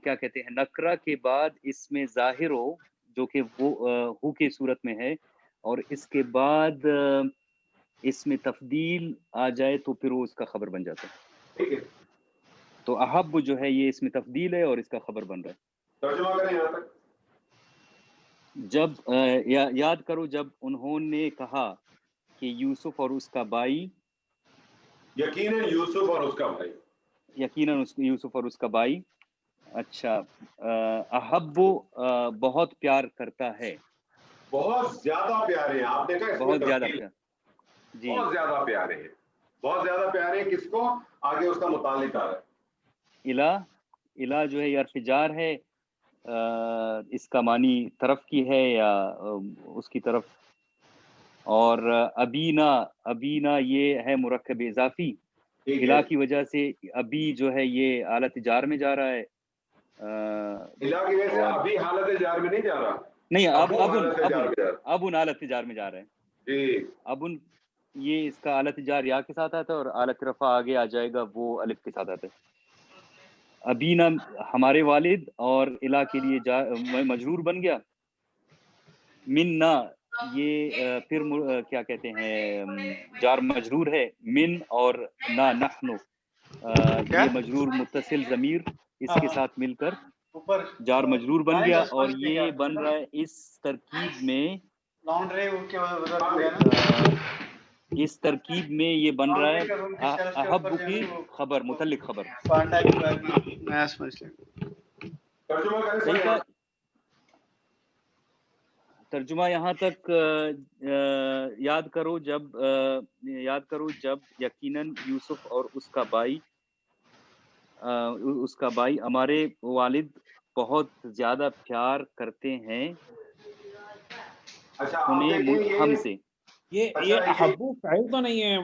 کیا کہتے ہیں نکرہ کے بعد اس میں ظاہر ہو جو کہ وہ ہو کی صورت میں ہے اور اس کے بعد اس میں تفضیل آ جائے تو پھر وہ اس کا خبر بن جاتا ہے.
ٹھیک ہے.
تو احب جو ہے یہ اس میں تفضیل ہے اور اس کا خبر بن رہا ہے.
ترجمہ کریں یہاں تک.
جب یاد کرو جب انہوں نے کہا کہ یوسف اور اس کا بھائی،
یقیناً یوسف اور اس کا بھائی،
یقیناً یوسف اور اس کا بھائی. اچھا احب بہت پیار کرتا ہے.
بہت زیادہ پیارے ہیں. آپ دیکھا
بہت زیادہ پیار.
جی بہت زیادہ پیارے ہیں. بہت زیادہ پیارے ہیں کس کو؟ آگے اس کا متعلق آ رہا ہے.
الہ جو ہے یہ حرف جار ہے اس کا معنی طرف کی ہے یا اس کی طرف. اور ابینا یہ ہے مرکب اضافی، الا کی وجہ سے ابی جو ہے یہ حالت جار میں جا رہا ہے.
الا کی وجہ سے ابھی حالت جار میں نہیں جا رہا،
نہیں اب
ابن
حالت جار میں جا رہا ہے.
جی
ابن یہ اس کا حالت جار یا کے ساتھ آتا ہے اور حالت رفع آگے آ جائے گا وہ الف کے ساتھ آتا ہے. ابینا ہمارے والد اور الا کے لیے مجرور بن گیا. مننا یہ پھر کیا کہتے ہیں جار مجرور ہے. من اور نا نحنو یہ مجرور متصل ضمیر اس کے ساتھ مل کر جار مجرور بن گیا اور یہ بن رہا ہے اس ترکیب میں یہ بن رہا ہے احب کی خبر متعلق خبر. ترجمہ یہاں تک یاد کرو جب یقیناً یوسف اور اس کا بھائی ہمارے والد بہت زیادہ پیار کرتے ہیں انہیں ہم سے.
یہ احبو فعل تو نہیں ہے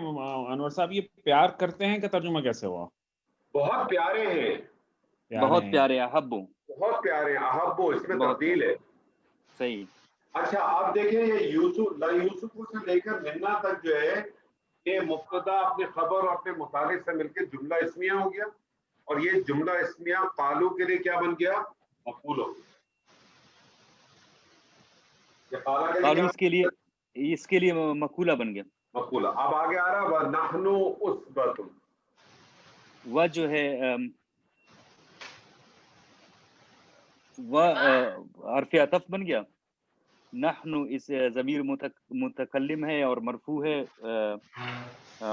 انور صاحب، یہ پیار کرتے ہیں کا ترجمہ کیسے ہوا؟
بہت پیارے ہیں،
بہت پیارے احبو،
بہت پیارے احبو، اس میں تبدیل ہے.
صحیح.
اچھا آپ دیکھیں یہ یوسف سے لے کر منا تک جو ہے یہ مبتدا اپنے خبر اور اپنے متعلق سے مل کے جملہ اسمیہ ہو گیا، اور یہ جملہ اسمیہ قالو کے لیے کیا بن گیا؟ مفعول ہو گیا.
اس کے لیے مقولہ بن گیا.
مقولہ. اب آگے آ رہا وَنَحْنُ عُصْبَةٌ،
وہ جو ہے وہ حرف عطف بن گیا. نحن اس ضمیر متکلم ہے اور مرفوع ہے،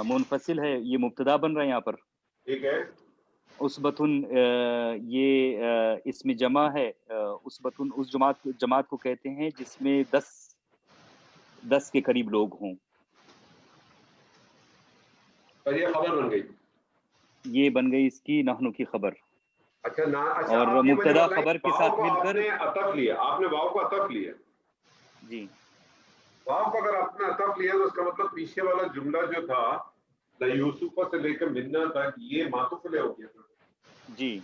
منفصل ہے، یہ مبتدا بن رہا ہے یہاں پر.
ٹھیک ہے.
عصبتن یہ اسم جمع ہے. عصبتن اس جماعت کو کہتے ہیں جس میں 10 کے قریب لوگ ہوں.
یہ خبر بن گئی،
یہ بن گئی اس کی نحنو کی خبر.
اچھا
اور مبتدا خبر کے ساتھ مل کر
عطف لیا آپ نے، واو کو عطف لیا.
جی
واو کو اگر آپ نے عطف لیا تو اس کا مطلب پیچھے والا جملہ جو تھا یوسف سے لے کر منا تک یہ معطوف علیہ ہو گیا تھا.
جی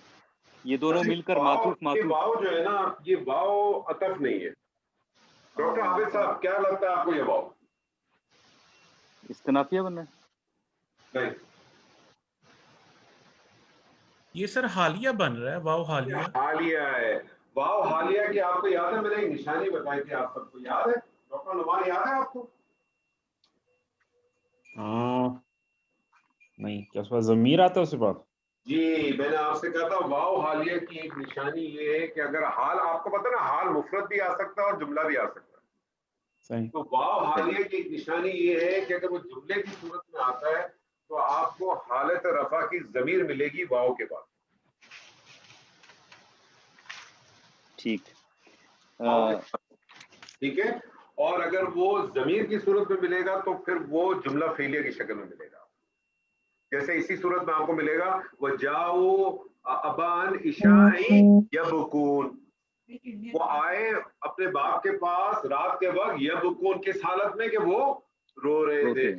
یہ دونوں مل کر معطوف.
واو جو ہے نا یہ واو عطف نہیں ہے. ڈاکٹر عابد صاحب کیا لگتا ہے آپ کو یہ واو
استنافیہ بننا ہے؟
نہیں،
یہ سر حالیہ بن رہا ہے. واو
حالیہ ہے. واو حالیہ کی آپ کو یاد ہے؟ میں نے ایک نشانی بتائی تھی، آپ سب کو یاد ہے؟ ڈاکٹر نعمان یاد ہے آپ کو؟
نہیں، کیا اس پر ضمیر آتا ہے اس کے بعد؟
جی میں نے آپ سے کہا تھا واو حالیہ کی ایک نشانی یہ ہے کہ اگر حال آپ کو پتہ نا حال مفرد بھی آ سکتا ہے اور جملہ بھی آ سکتا ہے.
صحیح.
تو واو حالیہ کی ایک نشانی یہ ہے کہ اگر وہ جملے کی صورت میں آتا ہے تو آپ کو حالت رفع کی ضمیر ملے گی واو کے بعد.
ٹھیک
ہے. اور اگر وہ ضمیر کی صورت میں ملے گا تو پھر وہ جملہ فعلیہ کی شکل میں ملے گا. جیسے اسی صورت میں آپ کو ملے گا وَجَاءُوا أَبَاءً عِشَاءً يَبْكُونَ، وہ آئے اپنے باپ کے پاس رات کے وقت یبکون، کس حالت میں کہ وہ رو رہے تھے،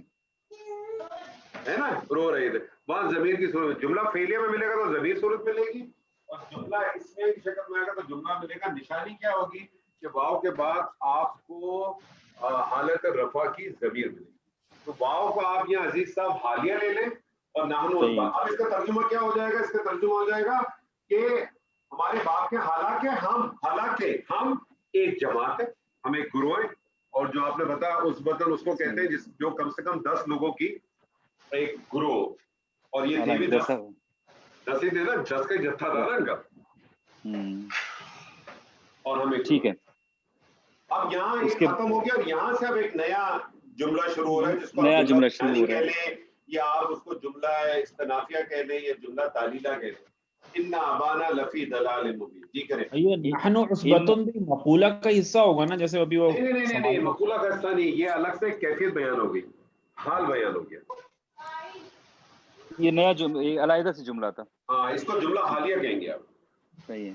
ہے نا، رو رہے تھے. وہاں ضمیر کی صورت، جملہ فعلیہ میں ملے گا تو ضمیر صورت ملے گی، اور جملہ اس میں کی شکل میں آئے گا تو جملہ ملے گا. نشانی کیا ہوگی کہ واو کے بعد آپ کو حالت رفع کی ضمیر ملے گی. تو واو کو آپ یہاں عزیز صاحب حالیہ لے لیں اور نحن. اب اس کا ترجمہ کیا ہو جائے گا؟ اس کا ترجمہ ہو جائے گا کہ ہمارے باپ کے، حالانکہ ہم ایک جماعت ہے، ہم ایک گروہ ہے. اور جو آپ نے بتایا اس بدل اس کو کہتے ہیں جو کم سے کم 10 لوگوں کی ایک گروہ، اور یہ تھی بھی 10 ہی تھے نا، 10 کا جتھا تھا نا ان کا. اور ہم ایک
ٹھیک ہے.
اب یہاں ایک ختم ہو گیا اور یہاں سے اب ایک نیا جملہ شروع ہو رہا ہے جس کو
نیا جملہ شروع ہو رہا ہے،
کہہ لیں یا آپ اس کو جملہ استنافیہ کہہ لیں یا جملہ تعلیلہ کہہ لیں. ان ابانا لفی ضلال مبین. جی کریں.
یہ نحن عصبتن بھی مقولہ کا حصہ ہوگا نا، جیسے ابھی وہ
نہیں مقولہ کا حصہ نہیں، یہ الگ سے کیفیت بیان ہو گئی، حال بیان ہو گیا.
یہ نیا علیحدہ سے جملہ تھا.
ہاں اس کو جملہ حالیہ کہیں گے آپ.
صحیح ہے.